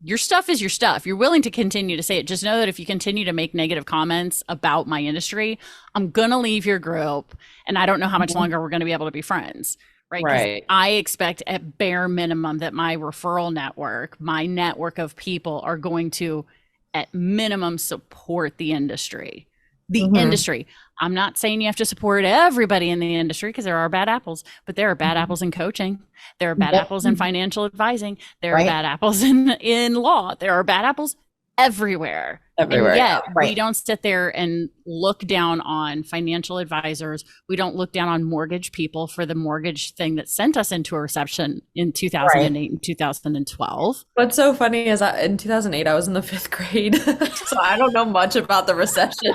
Your stuff is your stuff. You're willing to continue to say it. Just know that if you continue to make negative comments about my industry, I'm going to leave your group, and I don't know how much longer we're going to be able to be friends. Right. I expect at bare minimum that my referral network, my network of people, are going to at minimum support the industry. Industry. I'm not saying you have to support everybody in the industry, because there are bad apples, but there are bad apples in coaching. There are bad apples in financial advising. There are bad apples in law. There are bad apples everywhere. And yet we don't sit there and look down on financial advisors. We don't look down on mortgage people for the mortgage thing that sent us into a recession in 2008 and 2012. What's so funny is in 2008, I was in the 5th grade. So I don't know much about the recession.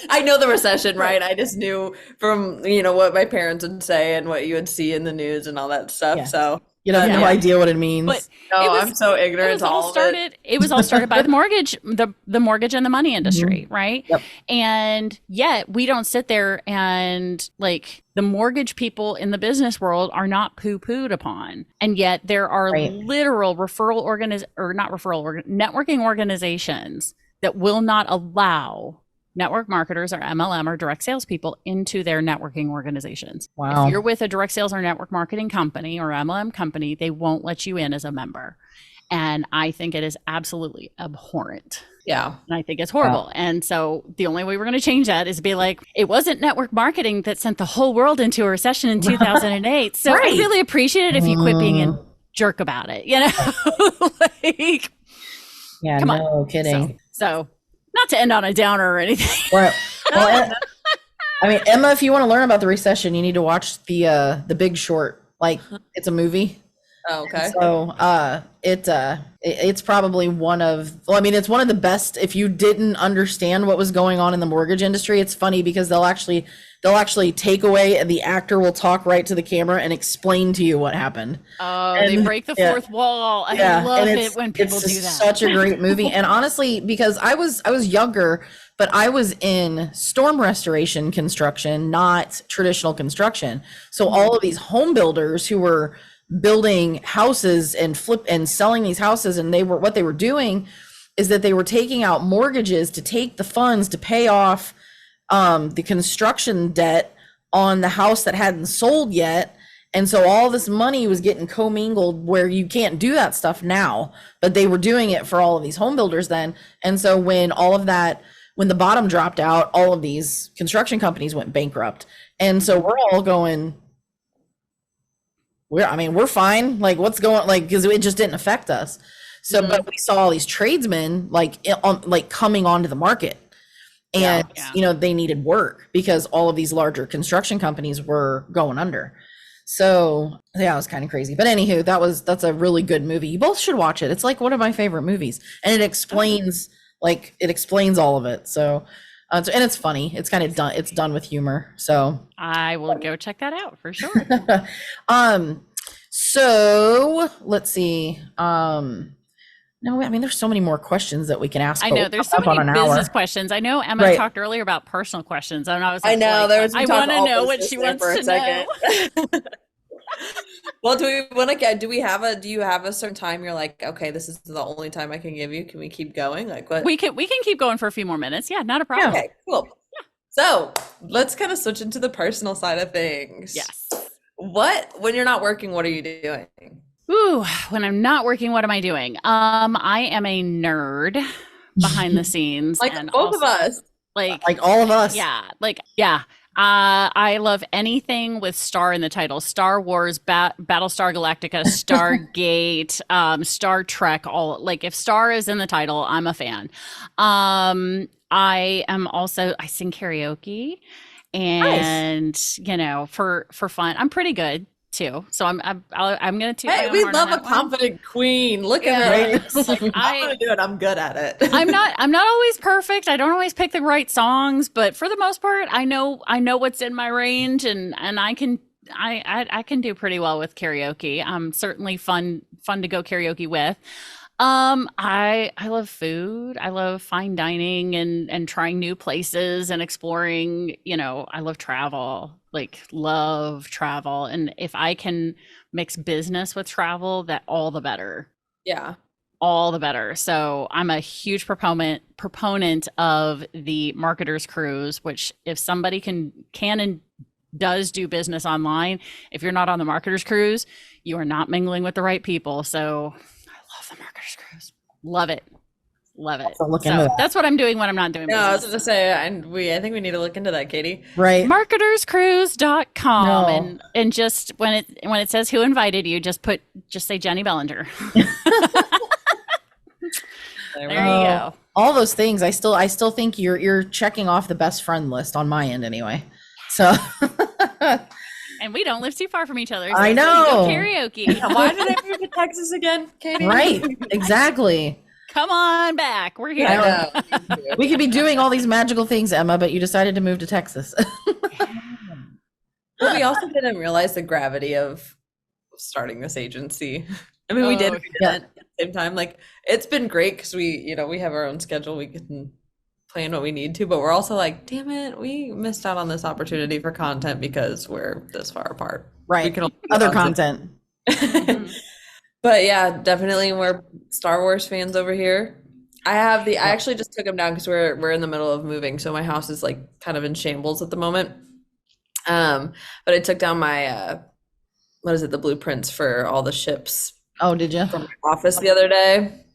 I know the recession, right? I just knew from, what my parents would say and what you would see in the news and all that stuff. Yeah. So You have no idea what it means. But No, I'm so ignorant to all of it. It was all started by the mortgage and the money industry, right? Yep. And yet we don't sit there and like the mortgage people in the business world are not poo-pooed upon. And yet there are literal networking organizations that will not allow network marketers or MLM or direct salespeople into their networking organizations. Wow. If you're with a direct sales or network marketing company or MLM company, they won't let you in as a member. And I think it is absolutely abhorrent. Yeah. And I think it's horrible. Yeah. And so the only way we're going to change that is to be like, it wasn't network marketing that sent the whole world into a recession in 2008. So I really appreciate it if you quit being a jerk about it, you know? Like, come on. Kidding. So not to end on a downer or anything. Well, I mean, Emma, if you want to learn about the recession, you need to watch the Big Short. Like, it's a movie. Oh, okay. So it's probably it's one of the best. If you didn't understand what was going on in the mortgage industry, it's funny because they'll actually take away and the actor will talk right to the camera and explain to you what happened. Oh, and they break the fourth wall. I love it when people do that. It's such a great movie. And honestly, because I was younger, but I was in storm restoration construction, not traditional construction. So all of these home builders who were building houses and selling these houses, and what they were doing is that they were taking out mortgages to take the funds to pay off the construction debt on the house that hadn't sold yet. And so all this money was getting commingled where you can't do that stuff now, but they were doing it for all of these home builders then. And so when the bottom dropped out, all of these construction companies went bankrupt. And so we're all going, we're fine. Like, what's going, like, because it just didn't affect us. So, but we saw all these tradesmen coming onto the market, and they needed work because all of these larger construction companies were going under. So yeah, it was kind of crazy. But anywho, that's a really good movie. You both should watch it. It's like one of my favorite movies, and it explains all of it. So. And it's funny. It's kind of done. It's done with humor. So I will go check that out for sure. So let's see. No, I mean, there's so many more questions that we can ask. I know there's so many business questions. I know Emma talked earlier about personal questions, and I was like, I want to know what she wants to know. Well, do you have a certain time you're like, okay, this is the only time I can give you? Can we keep going? Like, what? We can keep going for a few more minutes. Yeah, not a problem. Okay, cool. Yeah. So let's kind of switch into the personal side of things. Yes. When you're not working, what are you doing? Ooh, when I'm not working, what am I doing? I am a nerd behind the scenes. Like and both of us. Like all of us. Yeah. I love anything with star in the title. Star Wars, Battlestar Galactica, Stargate, Star Trek, all like if star is in the title, I'm a fan. I sing karaoke and nice. For fun. I'm pretty good too. So I'm gonna toot my own we horn love on a that confident queen. Look at her. Like, I'm gonna do it. I'm good at it. I'm not always perfect. I don't always pick the right songs, but for the most part, I know what's in my range, and I can do pretty well with karaoke. Certainly fun to go karaoke with. I love food. I love fine dining and trying new places and exploring, I love travel, love travel. And if I can mix business with travel, that all the better. Yeah. All the better. So I'm a huge proponent of the marketer's cruise, which if somebody can and does do business online, if you're not on the marketer's cruise, you are not mingling with the right people. So the marketer's cruise. Love it. So that's what I'm doing when I'm not doing business. I was going to say, I think we need to look into that, Katie. Right. Marketerscruise.com and just when it says who invited you, just say Jennie Bellinger. There you go. All those things. I still think you're checking off the best friend list on my end anyway. So and we don't live too far from each other. So I know. Karaoke. Why did I move to Texas again, Katie? Right. Exactly. Come on back. We're here. We could be doing all these magical things, Emma, but you decided to move to Texas. Well, we also didn't realize the gravity of starting this agency. I mean, we didn't at the same time. Like, it's been great because we have our own schedule. We can plan what we need to, but we're also like, damn it, we missed out on this opportunity for content because we're this far apart. Right. We can only Other content. But yeah, definitely we're Star Wars fans over here. I actually just took them down because we're in the middle of moving, so my house is like kind of in shambles at the moment. But I took down my the blueprints for all the ships. Oh, did you? From my office the other day.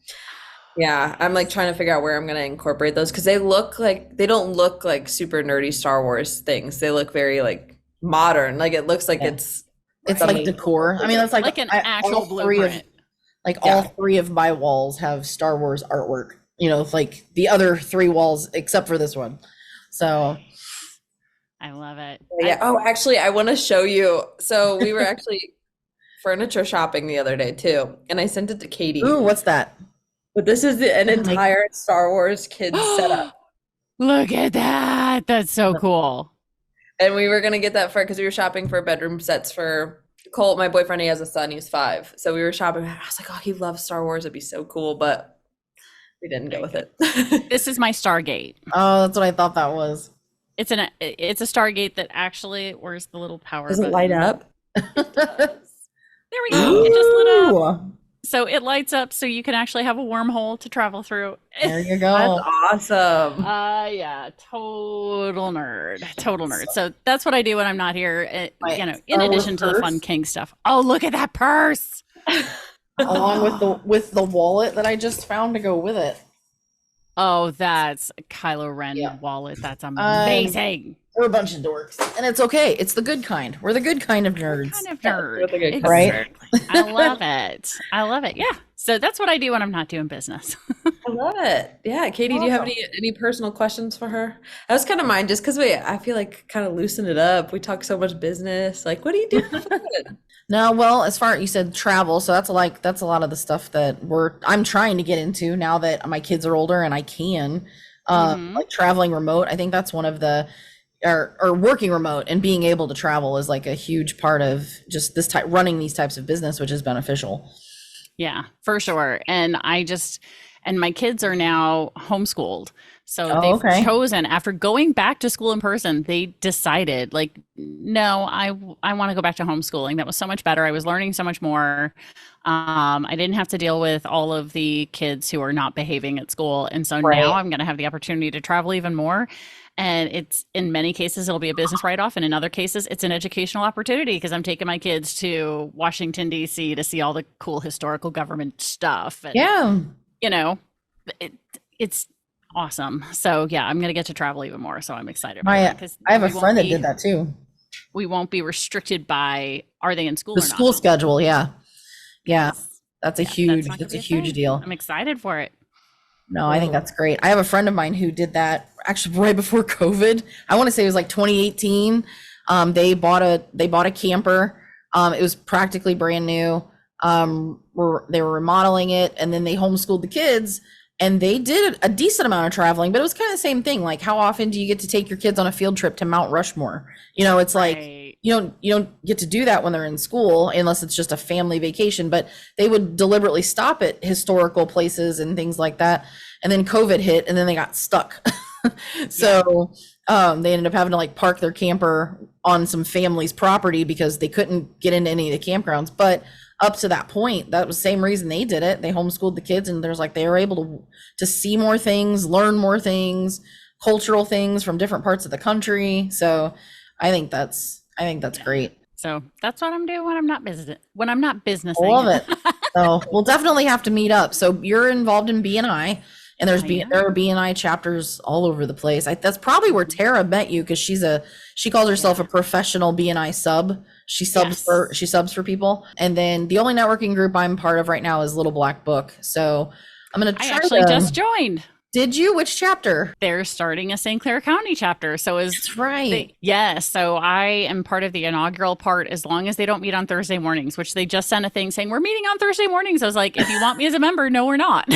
Yeah, I'm like trying to figure out where I'm gonna incorporate those because they don't look like super nerdy Star Wars things. They look very like modern. Like it looks like it's like decor. I mean, that's like an actual blueprint. All three of my walls have Star Wars artwork. You know, like the other 3 walls except for this one. So I love it. Yeah. Actually, I want to show you. So we were actually furniture shopping the other day too, and I sent it to Katy. Ooh, what's that? But this is an entire Star Wars kids setup. Look at that. That's so cool. And we were going to get that because we were shopping for bedroom sets for Colt. My boyfriend, he has a son, he's 5. So we were shopping. I was like, oh, he loves Star Wars. It'd be so cool. But we didn't go with it. This is my Stargate. Oh, that's what I thought that was. It's a Stargate that actually, where's the little power Does it button? light up? There we go. It just lit up. So it lights up so you can actually have a wormhole to travel through. There you go. That's awesome. Yeah, total nerd. So that's what I do when I'm not here. In addition to the fun Kink stuff. Oh, look at that purse. Along with the wallet that I just found to go with it. Oh, that's a Kylo Ren wallet. That's amazing. We're a bunch of dorks, and it's okay. It's the good kind. We're the good kind of nerds. Right? I love it. Yeah. So that's what I do when I'm not doing business. I love it. Yeah, Katy, do you have any personal questions for her? That was kind of mine, just because I feel like kind of loosen it up. We talk so much business. Like, what do you do for fun? No, well, as far as you said, travel. So that's a lot of the stuff that I'm trying to get into now that my kids are older and I can, like traveling remote. I think that's one of the, or working remote and being able to travel is like a huge part of just running these types of business, which is beneficial. Yeah, for sure. And my kids are now homeschooled. So they've chosen, after going back to school in person, they decided like, no, I want to go back to homeschooling. That was so much better. I was learning so much more. I didn't have to deal with all of the kids who are not behaving at school. And so now I'm going to have the opportunity to travel even more. And it's, in many cases, it'll be a business write-off. And in other cases, it's an educational opportunity because I'm taking my kids to Washington, D.C. to see all the cool historical government stuff. And, it's awesome. So yeah, I'm going to get to travel even more. So I'm excited. I have a friend that did that too. We won't be restricted by, are they in school or not? The school schedule. Yeah. Yeah. That's a huge deal. I'm excited for it. No, I think that's great. I have a friend of mine who did that actually right before COVID. I want to say it was like 2018. They bought a camper. It was practically brand new. They were remodeling it, and then they homeschooled the kids, and they did a decent amount of traveling, but it was kind of the same thing. Like, how often do you get to take your kids on a field trip to Mount Rushmore? It's like you don't get to do that when they're in school unless it's just a family vacation, but they would deliberately stop at historical places and things like that. And then COVID hit, and then they got stuck. So they ended up having to like park their camper on some family's property because they couldn't get into any of the campgrounds. But up to that point, that was the same reason they did it. They homeschooled the kids, and they were able to see more things, learn more things, cultural things from different parts of the country. So I think that's great. So that's what I'm doing when I'm not businessing. I love it. So we'll definitely have to meet up. So you're involved in B&I. And there are B&I chapters all over the place. That's probably where Tara met you, because she calls herself a professional B&I sub. She subs for people. And then the only networking group I'm part of right now is Little Black Book. So I'm gonna try. I actually just joined. Did you? Which chapter? They're starting a St. Clair County chapter. So that's right. Yes. So I am part of the inaugural part, as long as they don't meet on Thursday mornings, which they just sent a thing saying we're meeting on Thursday mornings. I was like, if you want me as a member, no, we're not.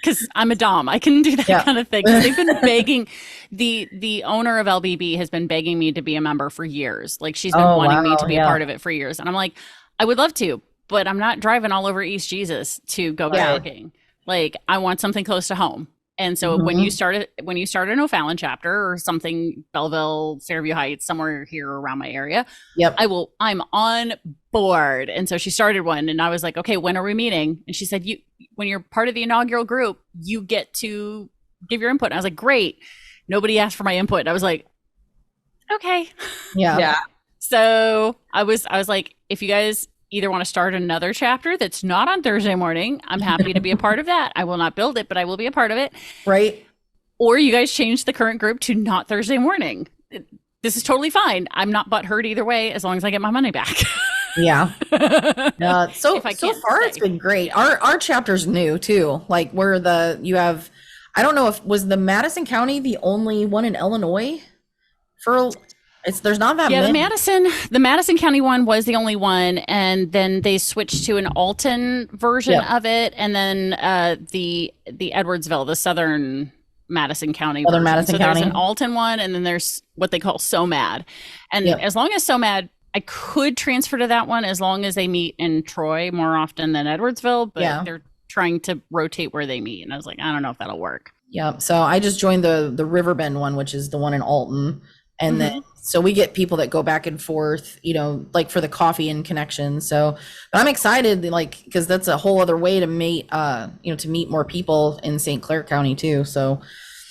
because I'm a dom. I can do that Yeah. kind of thing. They've been begging, the owner of LBB has been begging me to be a member for years. Like she's been Oh, wanting me wow, to be a yeah. part of it for years. And I'm like, I would love to, but I'm not driving all over East Jesus to go Right. kayaking. Like I want something close to home. And so when Mhm. you start an O'Fallon chapter or something, Belleville, Fairview Heights, somewhere here around my area, Yep. I'm on board. And so she started one and I was like, okay, when are we meeting? And she said, when you're part of the inaugural group, you get to give your input. And I was like, great. Nobody asked for my input. And I was like, okay. Yeah. Yeah. So I was like, if you guys either want to start another chapter that's not on Thursday morning, I'm happy to be a part of that. I will not build it, but I will be a part of it. Right. Or you guys change the current group to not Thursday morning. This is totally fine. I'm not butthurt either way, as long as I get my money back. Yeah. So If I so can't far stay. it's been great. Our chapter's new too. Like you have, I don't know if was the Madison County the only one in Illinois for there's not that Yeah, many. the Madison County one was the only one, and then they switched to an Alton version Yep. of it, and then the Edwardsville, the Southern Madison County Southern version. Madison so there's County. an Alton one, and then there's what they call SOMAD, and Yep. as long as SOMAD, I could transfer to that one as long as they meet in Troy more often than Edwardsville, but Yeah. they're trying to rotate where they meet, and I was like, I don't know if that'll work. Yeah. So I just joined the Riverbend one, which is the one in Alton. And then so we get people that go back and forth, like for the coffee and connection. So but I'm excited, like, because that's a whole other way to meet to meet more people in St. Clair County too. So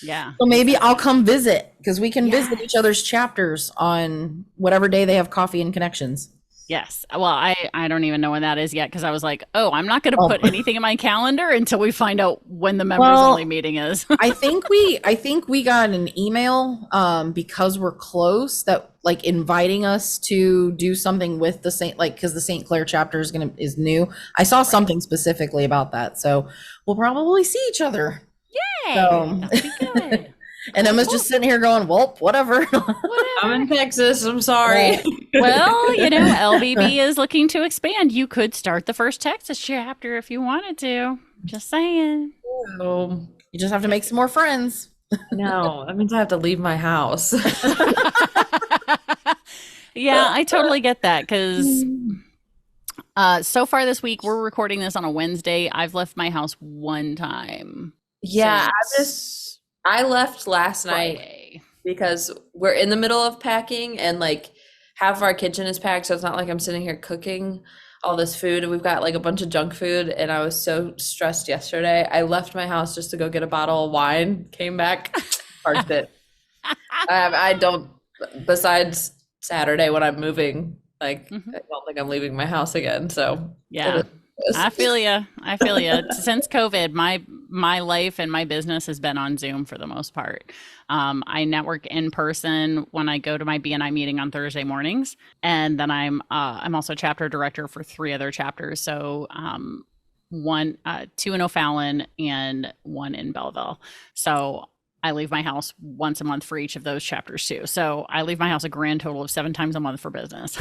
Yeah. maybe I'll come visit because we can Yes. visit each other's chapters on whatever day they have coffee and connections. Yes. Well, I don't even know when that is yet because I was like, oh, I'm not going to Oh. put anything in my calendar until we find out when the members Well, only meeting is. I think we got an email because we're close that like inviting us to do something with the because the St. Clair chapter is new. I saw something specifically about that, so we'll probably see each other. Yay! So- That'll be good. And Emma's just sitting here going, "Well, whatever." I'm in Texas. I'm sorry. Well, LBB is looking to expand. You could start the first Texas chapter if you wanted to. Just saying. No, You just have to make some more friends. no, that means I have to leave my house. Yeah, I totally get that because so far this week, we're recording this on a Wednesday. I've left my house one time. Yeah, since I left last night Friday. because we're in the middle of packing and like half of our kitchen is packed, so it's not like I'm sitting here cooking all this food and we've got like a bunch of junk food, and I was so stressed yesterday. I left my house just to go get a bottle of wine, came back, parked it. I don't, besides Saturday when I'm moving, like Mhm. I don't think I'm leaving my house again. So Yeah. I feel you. Since COVID, my life and my business has been on Zoom for the most part. I network in person when I go to my BNI meeting on Thursday mornings, and then I'm also chapter director for 3 other chapters. So two in O'Fallon and 1 in Belleville. So I leave my house once a month for each of those chapters too. So I leave my house a grand total of 7 times a month for business.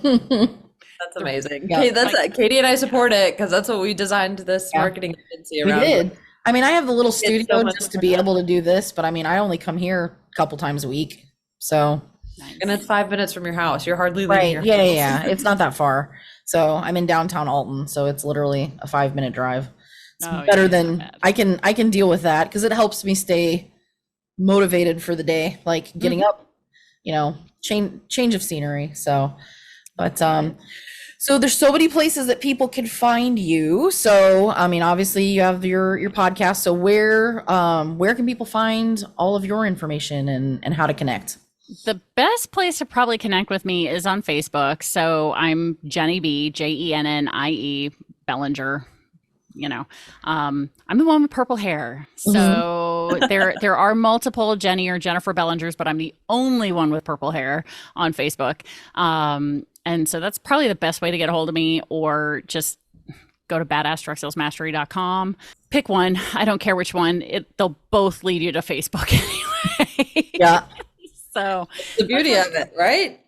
That's amazing. Yeah. Okay, Katie and I support it because that's what we designed this Yeah. marketing agency We around. did. I mean, I have the little so studio much just to be fun. able to do this, but I mean, I only come here a couple times a week. So, Nice. And it's 5 minutes from your house. You're hardly leaving right. your Yeah, house. yeah, yeah. It's not that far. So I'm in downtown Alton. So it's literally a 5-minute drive. It's Oh, better yeah, than not bad. I can deal with that because it helps me stay motivated for the day, like getting up, change of scenery. So, but, so there's so many places that people can find you. So, I mean, obviously you have your podcast. So where can people find all of your information and how to connect? The best place to probably connect with me is on Facebook. So I'm Jennie B, Jennie Bellinger. I'm the one with purple hair. So there are multiple Jennie or Jennifer Bellingers, but I'm the only one with purple hair on Facebook. And so that's probably the best way to get a hold of me, or just go to badassdirect-salesmastery.com. Pick one. I don't care which one. They'll both lead you to Facebook anyway. Yeah. So The beauty of it, right?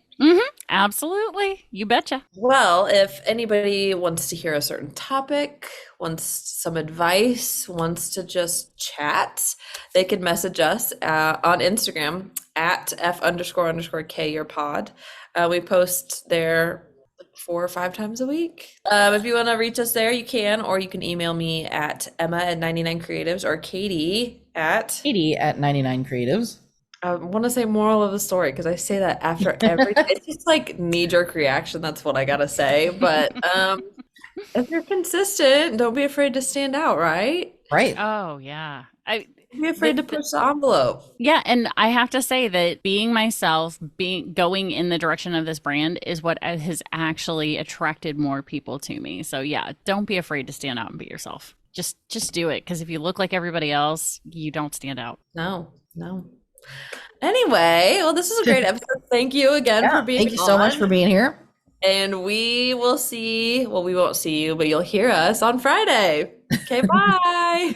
Absolutely. You betcha. Well, if anybody wants to hear a certain topic, wants some advice, wants to just chat, they could message us on Instagram at F__K your pod. We post there like 4 or 5 times a week. If you want to reach us there, you can, or you can email me at Emma@99creatives or Katy at Katy at 99 Creatives. I want to say moral of the story because I say that after every it's just like knee-jerk reaction. That's what I gotta say. But if you're consistent, don't be afraid to stand out, right? Right. Oh, yeah. Don't be afraid to push the envelope. Yeah, and I have to say that being myself, going in the direction of this brand is what has actually attracted more people to me. So yeah, don't be afraid to stand out and be yourself. Just do it, because if you look like everybody else, you don't stand out. No. Anyway, well, this is a great episode. Thank you again for being Thank you so much for being here. And we will see, well, we won't see you, but you'll hear us on Friday. Okay, bye.